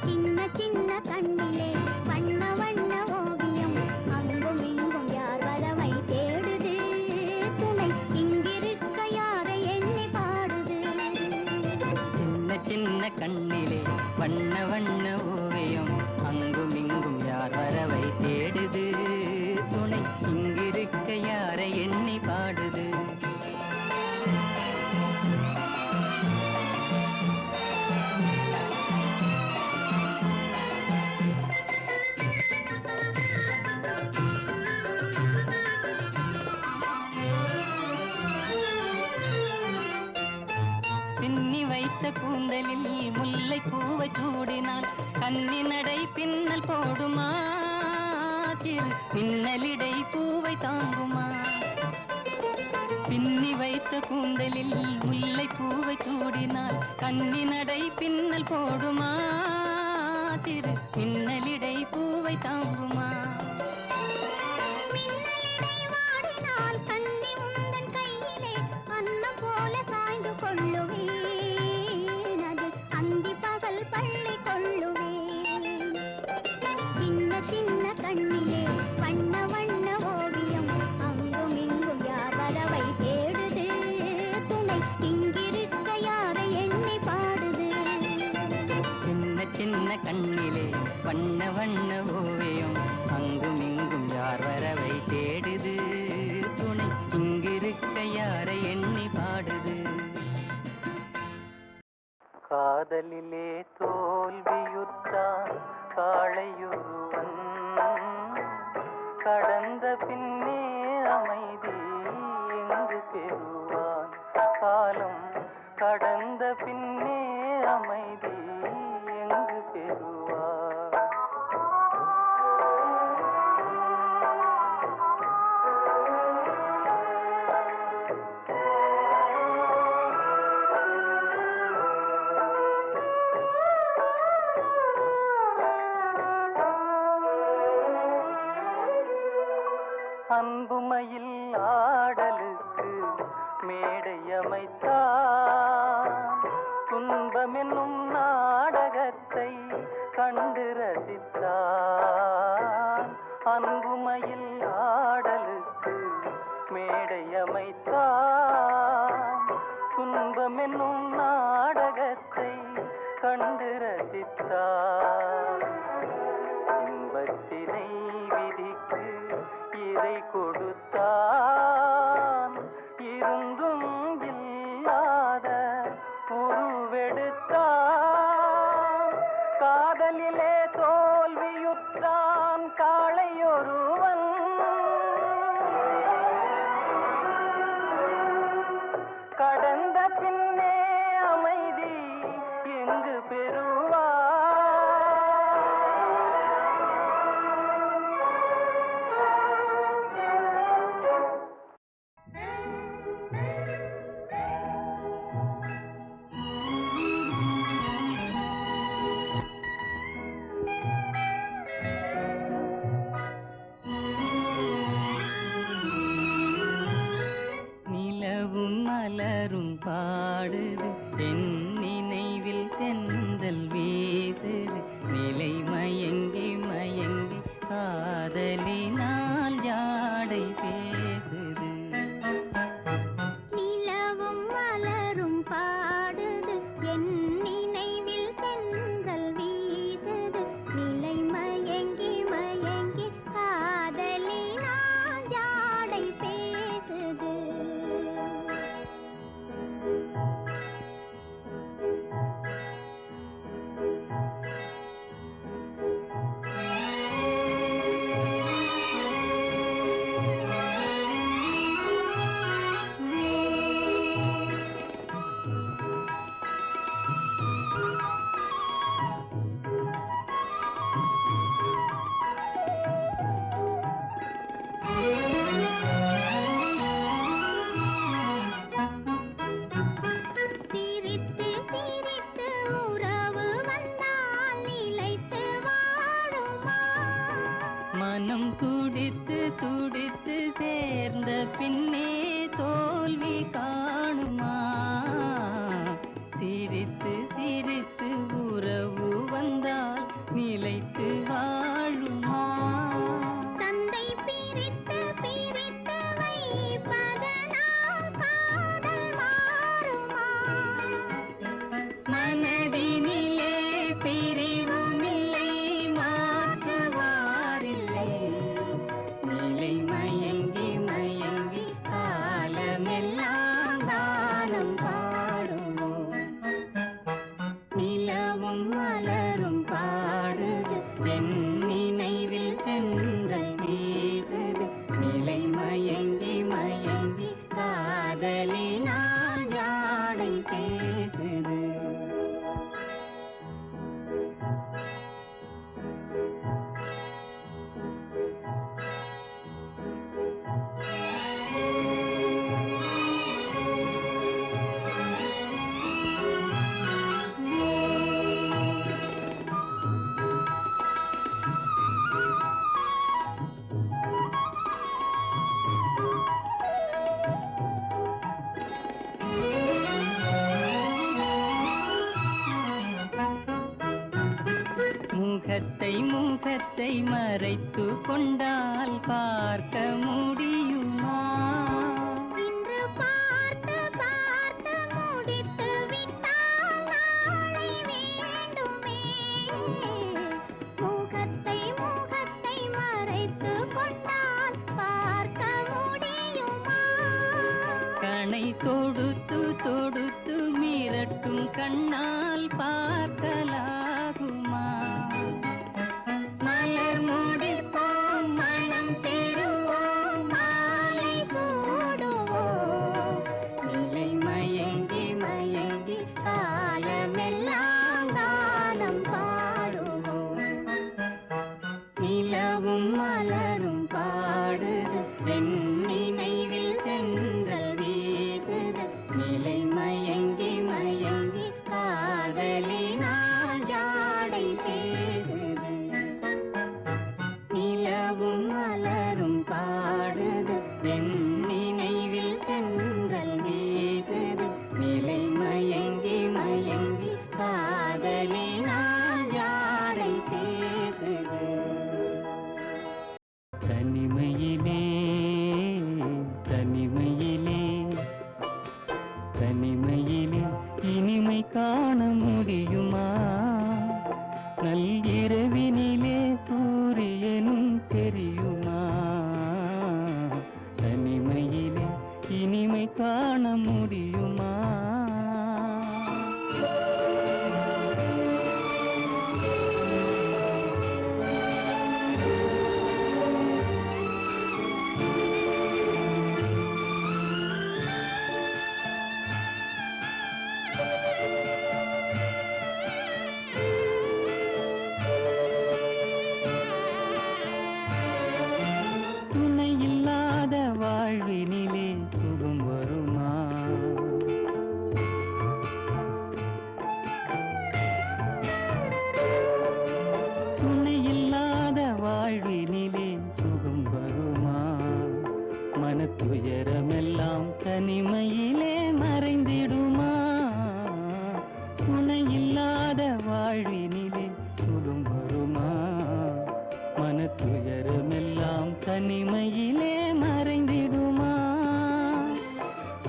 சின்ன சின்ன கண்ணிலே வண்ண வண்ண ஓவியம் அங்கும் இங்கும் யார் வரவை தேடுது துணை இங்கிருக்க யாரை எண்ணி பாடுது சின்ன சின்ன கண்ணிலே வண்ண வண்ண ஓவியம் அங்கும் இங்கும் யார் வரவை தேடுது துணை இங்கிருக்க யாரை எண்ணி பாடுது பின்னி வைத்த கூந்தலில் முல்லை பூவை சூடினால் கன்னி நடை பின்னல் போடுமா சிறு பின்னலிடை பூவை தாங்குமா பின்னி வைத்த கூந்தலில் முல்லை பூவை சூடினால் கன்னி நடை பின்னல் போடுமா சிறு பின்னலிடை பூவை தாங்குமா மின்னலிடை வாடினால் கன்னி உந்தன் கையிலே அன்னம் போல சாய்ந்து கொள்ளுவேன் அது அந்தி பகல் பள்ளி கொள்ளுவேன் சின்ன சின்ன கண்ணிலே வண்ண வண்ண ஓவியம் அங்கும் இங்கும் யார் வரவை தேடுது துணை இங்கிருக்க யாரை எண்ணி பாடுது சின்ன சின்ன கண்ணிலே வண்ண வண்ண ஓவியம் அங்கும் இங்கும் யார் வரவை தேடுது துணை இங்கிருக்க யாரை எண்ணி பாடுது காதலிலே தோல்வியுற்றான் காளையொருவன் கடந்த பின்னே அமைதி எங்கு பெறுவான் காலம் கடந்த பின்னே அமைதி எங்கு பெறுவான் அன்புமையில் ஆடலுக்கு மேடை அமைத்தான் துன்பமென்னும் நாடகத்தை கண்டு ரசித்தான் அன்புமையில் ஆடலுக்கு மேடை அமைத்தான் துன்பமென்னும் நாடகத்தை கண்டு ரசித்தான் இன்பத்தினை விதிக்கு இறை கொடுத்தான் இருந்தும் இல்லாத உருவெடுத்தான் காதலிலே தோல்வியுற்றான் காளையொருவன் கடந்த பின்னே அமைதி எங்கு பெறுவான் துடித்து துடித்து சேர்ந்த பின்னே தோல்வி காணுமா? சிரித்து சிரித்து உறவு வந்தால் நிலைத்து வாழுமா? தந்தை பிரித்து பிரித்து வைப்பதனால் காதல் மாறுமா? மனதினிலே பிரிவுமில்லை, மாற்றுவாரில்லை. நிலை மயங்கி மயங்கி காலமெல்லாம் தானம் பாடுவோம். நிலவும் மலரும் பாடுது, என் நினைவில் தென்றல் வீசுது. நிலை மயங்கி மயங்கி காதலினால் ஜாடை பேசுது. முகத்தை முகத்தை மறைத்து கொண்டால் பார்க்க முடியுமா? இன்று பார்த்து பார்த்து முடித்து விட்டால் நாளை வேண்டுமே. முகத்தை முகத்தை மறைத்து கொண்டால் பார்க்க முடியுமா? கணை தொடுத்து தொடுத்து மிரட்டும் கண்ணால் பார்க்கலாகுமா? மலர் முடிப்போம், மனம் பெறுவோம், மாலை சூடுவோம். நிலை மயங்கி மயங்கி காலமெல்லாம் தானம் பாடுவோம். நிலவும் மலரும் பாடுது, என் நினைவில் தென்றல் வீசுது. நிலை மயங்கி மயங்கி காதலினால் ஜாடை பேசுது. நிலவும் மலரும் பாடுது, என் நினைவில் தென்றல் வீசுது. நிலை மயங்கி மயங்கி காதலினால் ஜாடை பேசுது. தனிமையிலே தனிமையிலே தனிமையிலே இனிமை காண முடியுமா? நள்ளிரவினிலே சூரியனும் தெரியுமா? தனிமையிலே இனிமை காண முடியுமா? துணை இல்லாத வாழ்வினிலே சுகம் வருமா? துணை இல்லாத வாழ்வினிலே சுகம் வருமா? மனத்துயரமெல்லாம் தனிமையிலே மறைந்திடுமா? துணை இல்லாத வாழ்வினிலே சுகம் வருமா? மனத்துயரமெல்லாம் தனிமையிலே மறைந்திடுமா?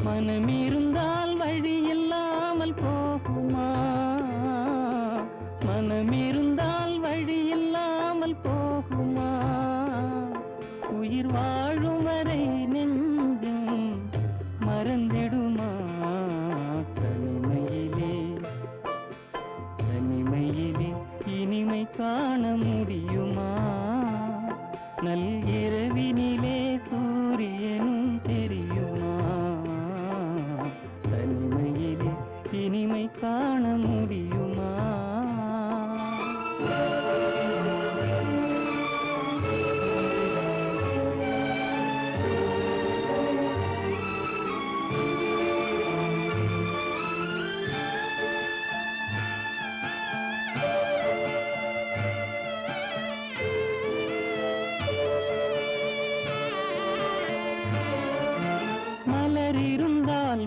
மனமிருந்தால் வழி இல்லாமல் போகுமா? மனமிருந்தால் வழி இல்லாமல் போகுமா? உயிர் வாழும் வரை நெஞ்சும் மறந்திடுமா? தனிமையிலே தனிமையிலே இனிமை காண முடியுமா? நள்ளிரவினிலே சூரியனும் தெரியுமா? தனிமையிலே இனிமை காண முடியுமா?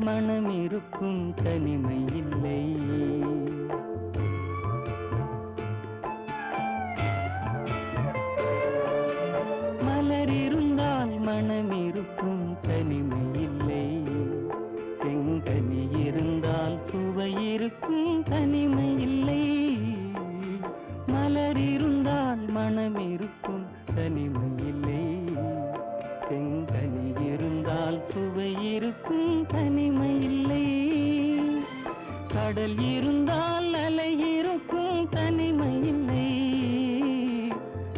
மனம் இருக்கும் தனிமை இல்லை. மலர் இருந்தால் மனம் இருக்கும் தனிமை இல்லை. செங்கனி இருந்தால் சுவை இருக்கும் தனிமை இல்லை. மலர் இருந்தால் மனம் இருக்கும் தனிமை இல்லை. செங்கனி இருந்தால் சுவை இருக்கும் தனிமை இல்லை. கடல் இருந்தால் அலை இருக்கும் தனிமை இல்லை.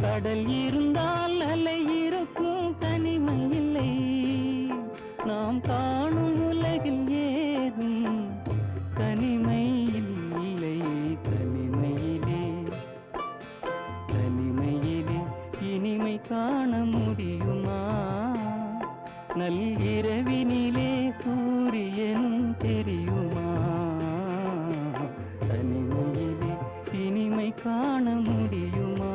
கடல் இருந்தால் அலை இருக்கும் தனிமை இல்லை. நாம் காணும் உலகில் ஏதும் தனிமை இல்லை. தனிமையிலே தனிமையிலே இனிமை காண முடியுமா? நல்கிரவினிலே சூரியனும் தெரியுமா? தனிமையிலே இனிமை காண முடியுமா?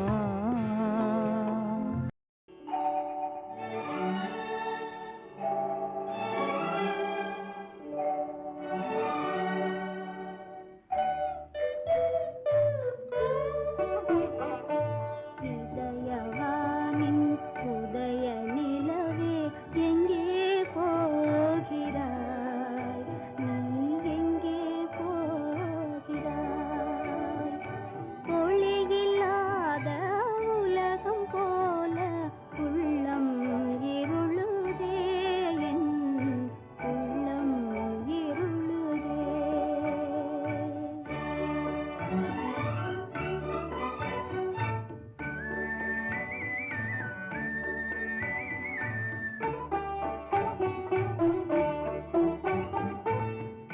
இதயவானின் உதய நிலவே எங்கே போகிறாய்? நீ எங்கே போகிறாய்? ஒளியில்லாத உலகம் போல உள்ளம் இருளுதே, என் உள்ளம் இருளுதே.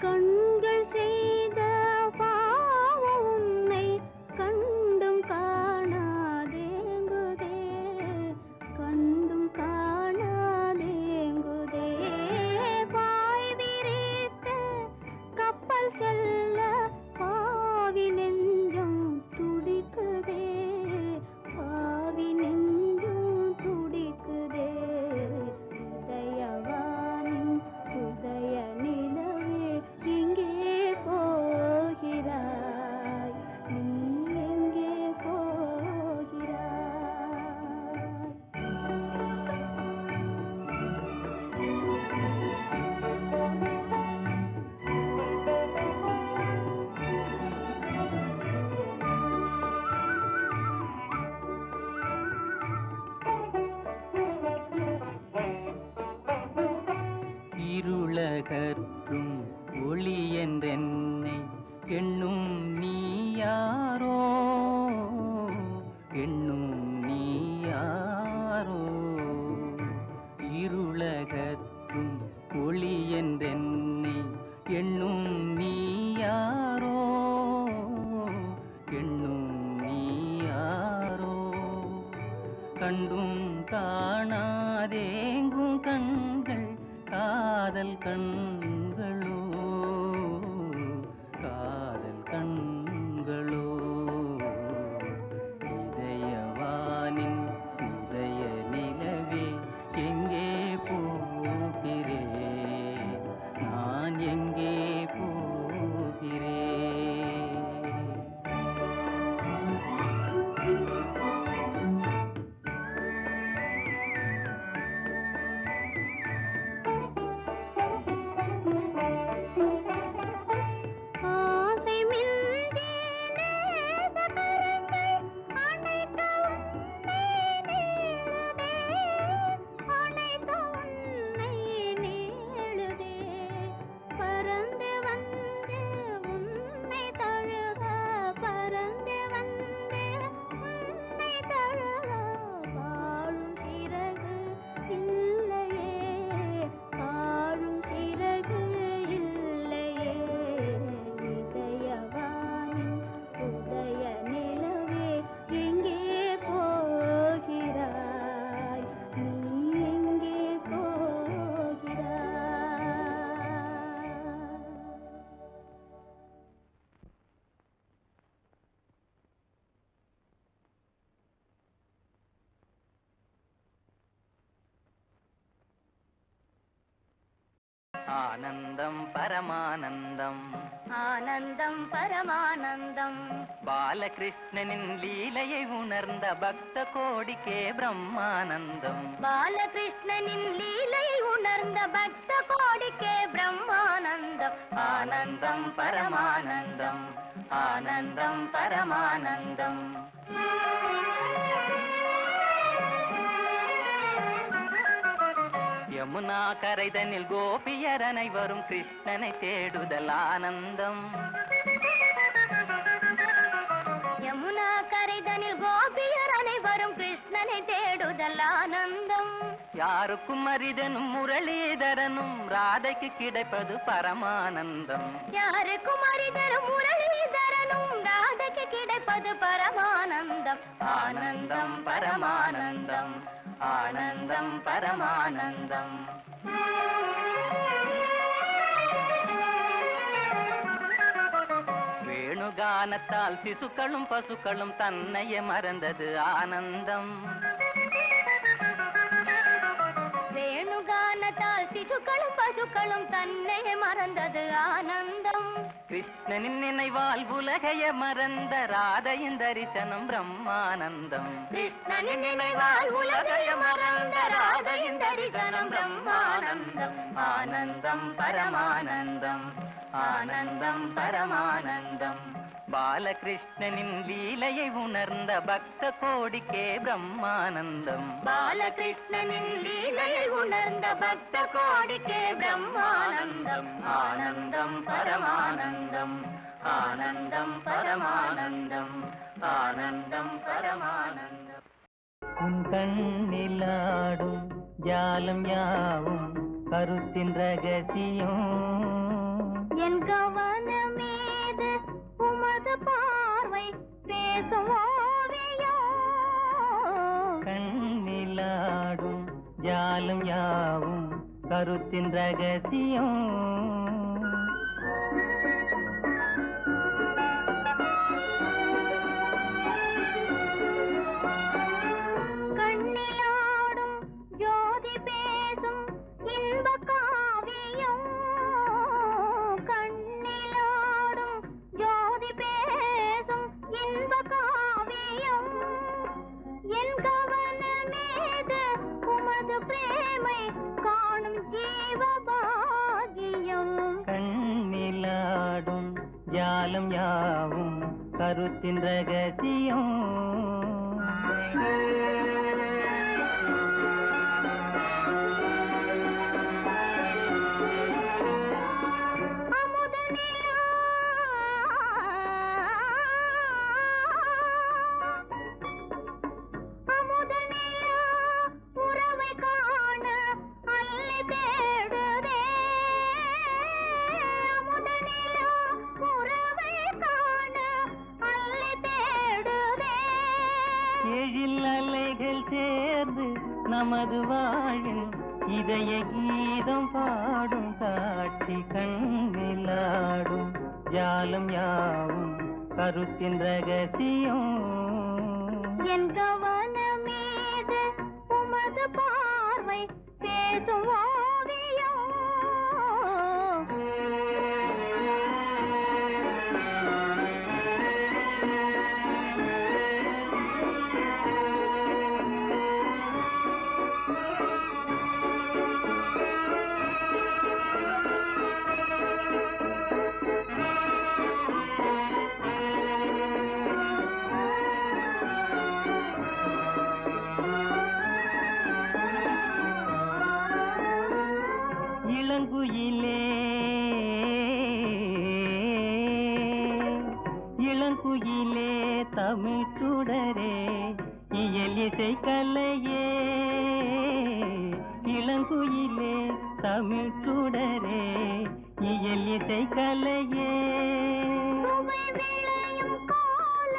கண்கள் செய்த பாவம் உன்னை கண்டும் காணாதேங்குதே, கண்டும் காணாதேங்குதே. பாய் விரித்து கப்பல் செல்ல பாவி நெஞ்சம் துடிக்குதே, பாவி நெஞ்சம் துடிக்குதே. இதயவானின் உதய நிலவே எங்கே போகிறாய்? நீ எங்கே இருளகற்றும் ஒளி என்றென்னை எண்ணும் நீ யாரோ? எண்ணும் நீ யாரோ? இருளகற்றும் ஒளி என்றென்னை எண்ணும் நீ யாரோ? எண்ணும் நீ யாரோ? கண்டும் காணாதேங்கும் கண்கள் காதல் கண்களோ? காதல் கண்களோ? இதயவானின் உதய நிலவே எங்கே போகிறேன்? நான் எங்கே போகிறேன்? ஆனந்தம் பரமானந்தம் ஆனந்தம் பரமானந்தம் பாலகிருஷ்ணனின் லீலையை உணர்ந்த பக்த கோடிக்கே பிரம்மானந்தம் பாலகிருஷ்ணனின் லீலை உணர்ந்த பக்த கோடிக்கே பிரம்மானந்தம் ஆனந்தம் பரமானந்தம் ஆனந்தம் பரமானந்தம் யமுனா கரைதனில் கோபியர் அனைவரும் கிருஷ்ணனை தேடுதல் ஆனந்தம் யமுனா கரைதனில் கோபியர் அனைவரும் கிருஷ்ணனை தேடுதல் ஆனந்தம் யாருக்கும் அரிதனும் முரளிதரனும் ராதைக்கு கிடைப்பது பரமானந்தம் யாருக்கும் அரிதரும் முரளிதரனும் ராதைக்கு கிடைப்பது பரமானந்தம் ஆனந்தம் பரமானந்தம் ஆனந்தம் பரமானந்தம் வேணுகானத்தால் சிசுக்களும் பசுக்களும் தன்னையே மறந்தது ஆனந்தம் வேணுகானத்தால் சிசுக்களும் பசுக்களும் தன்னையே மறந்தது ஆனந்தம் கிருஷ்ணனின் நினைவால் உலகைய மறந்த ராதையின் தரிசனம் பிரம்மானந்தம் கிருஷ்ணனின் நினைவால் உலகைய மறந்த ராதையின் தரிசனம் பிரம்மானந்தம் ஆனந்தம் பரமானந்தம் ஆனந்தம் பரமானந்தம் பாலகிருஷ்ணனின் லீலையை உணர்ந்த பக்த கோடிக்கே பிரம்மானந்தம் பாலகிருஷ்ணனின் லீலையை உணர்ந்த பக்த கோடிக்கே பிரம்மானந்தம் ஆனந்தம் பரமானந்தம் ஆனந்தம் பரமானந்தம் ஆனந்தம் பரமானந்தம் உன் கண்ணிலாடும் ஜாலம் யாவும் கருத்தின் ரகசியம் என் கவனமீது உமது பார்வை பேசும் ஓவியம் கண்ணிலாடும் ஜாலம் யாவும் கருத்தின் ரகசியம் கண்ணிலாடும் ஜோதி பேசும் இன்ப காவியம் கண்ணிலாடும் ஜோதி பேசும் இன்ப காவியம் என் கவனமீது உமது பிரேமை காணும் ஜீவபாகியம் கண்ணிலாடும் ஜாலம் யாவும் கருத்தின் ரகசியம் நமது வாழில் இதய கீதம் பாடும் காட்சி கண்ணிலாடும் ஜாலம் யாவும் கருத்தின் ரகசியம் என் கவனமீது உமது பார்வை பேசும் ஓவியம் இளங்குயிலே தமிழ் சுடரே இயல் இசை கலையே இளங்குயிலே தமிழ் சுடரே இயல் இசை கலையே சுவை விளையும் கால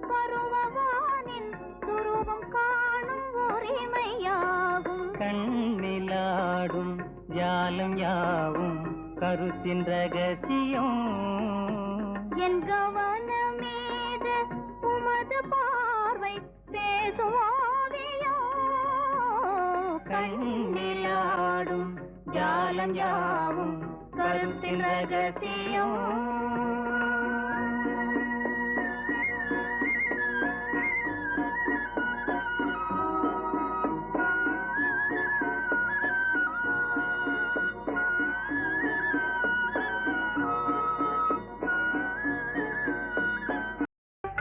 பருவவானின் துருவம் காணும் உரிமையாகும் கண்ணிலாடும் ஜாலம் யாவும் கருத்தின் ரகசியம் என் கவனமீது உமது பார்வை பேசும் ஓவியம் கண்ணிலாடும் ஜாலம் ஜாலம் யாவும் கருத்தின் ரகசியம்.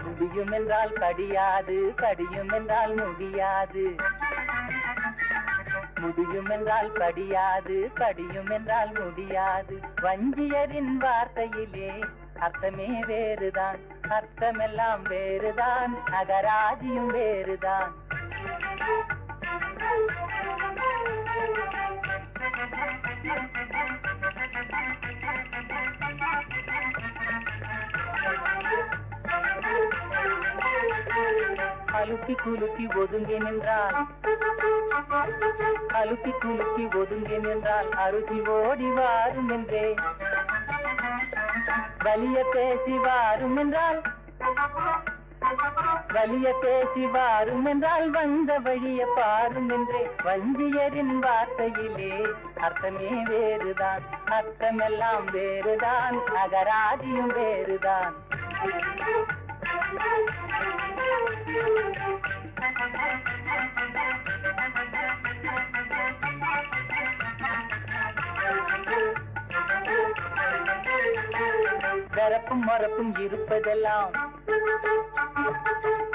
முடியும் என்றால் கடியாது, கடியும் என்றால் முடியாது. முடியும் என்றால் கடியாது, கடியும் என்றால் முடியாது. வஞ்சியரின் வார்த்தையிலே அர்த்தமே வேறுதான், அர்த்தமெல்லாம் வேறுதான், அகராதியும் வேறுதான். அலுக்கி குலுக்கி ஒதுங்கி நின்றால், அலுக்கி குலுக்கி ஒதுங்கி நின்றால் அருகில் ஓடி வாரும் என்றே. வலிய பேசி வாரும் என்றால், வலிய பேசி வாரும் என்றால் வந்த வழிய பாரும் என்றே. வஞ்சியரின் வார்த்தையிலே அர்த்தமே வேறுதான், அர்த்தமெல்லாம் வேறுதான், அகராதியும் வேறுதான். வரப்பும் மரப்பும் இருப்பதெல்லாம்,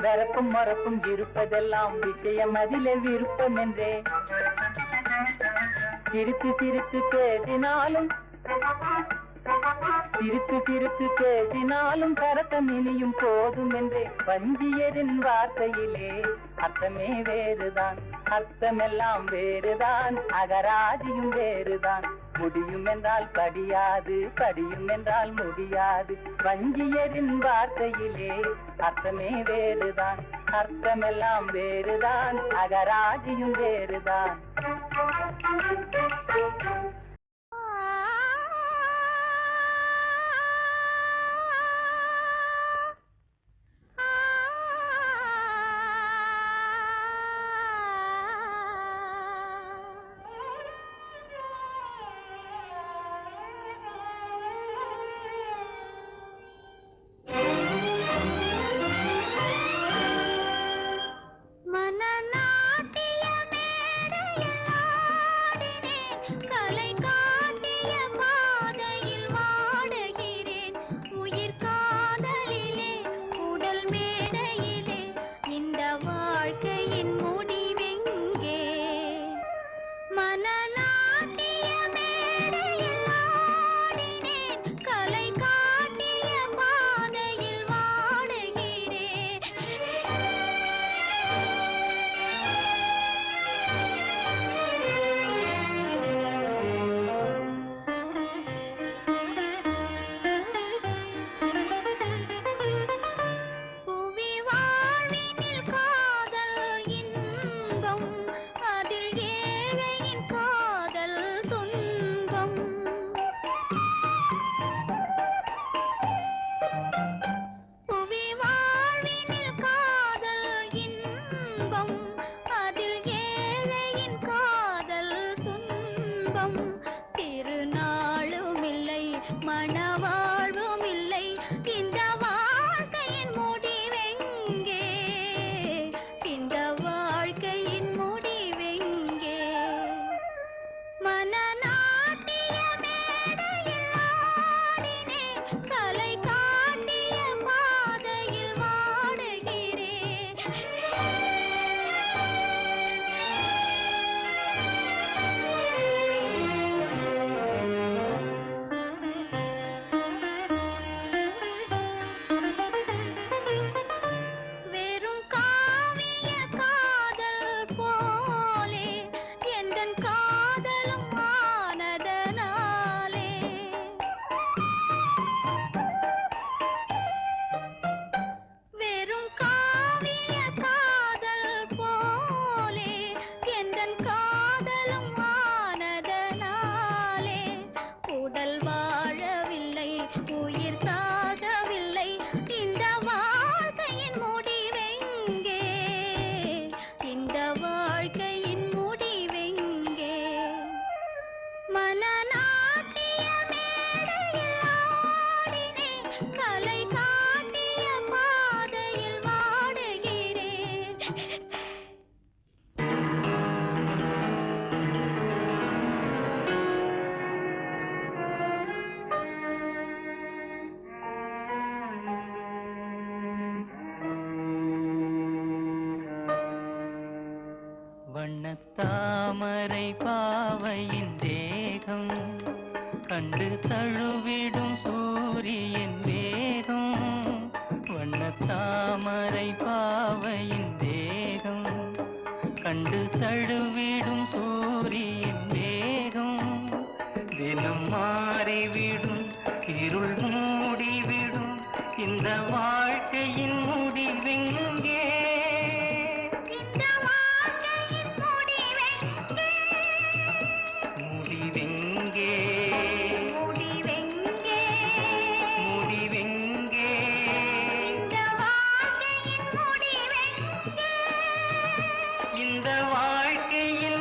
வரப்பும் மரப்பும் இருப்பதெல்லாம் விஷயம் அதிலே விருப்பம் என்றே. சிரித்து சிரித்து பேசினாலும், சிரித்து சிரித்து பேசினாலும் கரத்தம் இனியும் போதும் என்றே. வஞ்சியரின் வார்த்தையிலே அர்த்தமே வேறுதான், அர்த்தமெல்லாம் வேறுதான், அகராதியும் வேறுதான். முடியும் என்றால் கடியாது, கடியும் என்றால் முடியாது. வஞ்சியரின் வார்த்தையிலே அர்த்தமே வேறுதான், அர்த்தமெல்லாம் வேறுதான், அகராதியும் வேறுதான். மனநாட்டிய மேடையில் ஆடினேன், கலை வண்ணத்தாமரை பாவையின் தேகம் கண்டு தழுவிடும் சூரியன் வேகம். வண்ணத்தாமரை பாவையின் தேகம் கண்டு தழுவிடும் சூரியன் வேகம். தினம் மாறிவிடும் இருள் மூடிவிடும் இந்த வாழ்க்கையின் முடிவெங்கே? முடிவெங்கே? முடிவெங்கே? இந்த வாழ்க்கையின்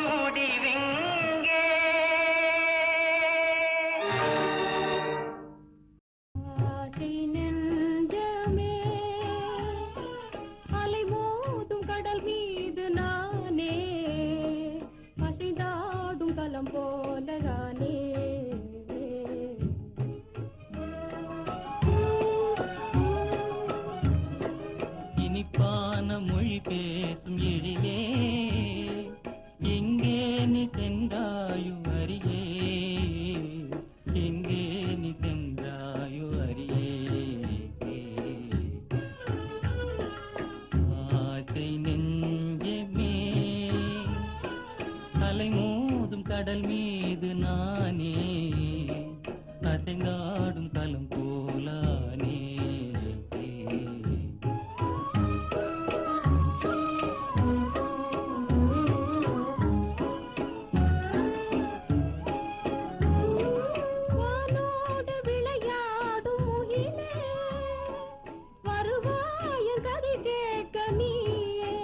முடிவெங்கே? ஆசை நெஞ்சமே அலை மோதும் கடல் மீது நானே அசைந்தாடும் கலம் போலதானே. இனிப்பான மொழி பேசும் எழிலே எங்கே நீ சென்றாயோ அறியே? எங்கே நீ சென்றாயோ அறியே? ஆசை நெஞ்சமே அலை மோதும் கடல் மீது நானே அசைந்தாடும் கலம் போலானே. வானோடு விளையாடும் முகிலே வருவாயின் கதை கேட்க நீயே.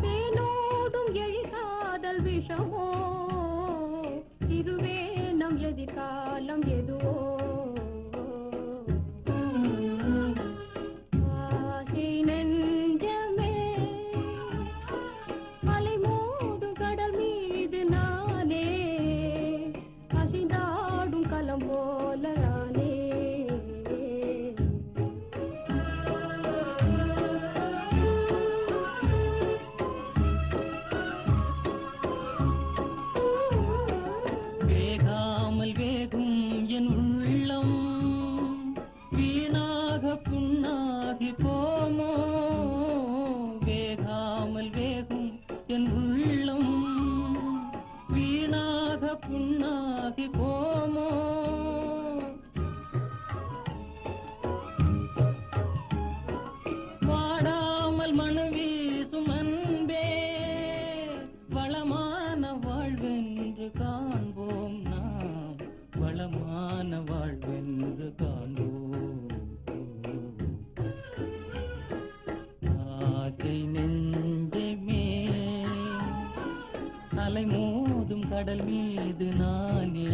தேனோடும் எழிகாதல் விஷமோ இருவேனம் எதிர்காலம் எதுவோ. ஆசை நெஞ்சமே அலை மோதும் கடல் மீது நானே அசைந்தாடும் கலம் போலதானே. வேகாமல் வேகும் என் உள்ளம் வீணாக புண்ணாகி போமோ? வேகாமல் வேகும் என் உள்ளம் வீணாக புண்ணாகி போமோ? வாடாமல் மனவீசும் அன்பே வளமான வாழ்வென்று காண்போம் நாம், வளமான வாழ்வென்று காண்போம். ஆசை நெஞ்சமே அலை மோதும் கடல் மீது நானே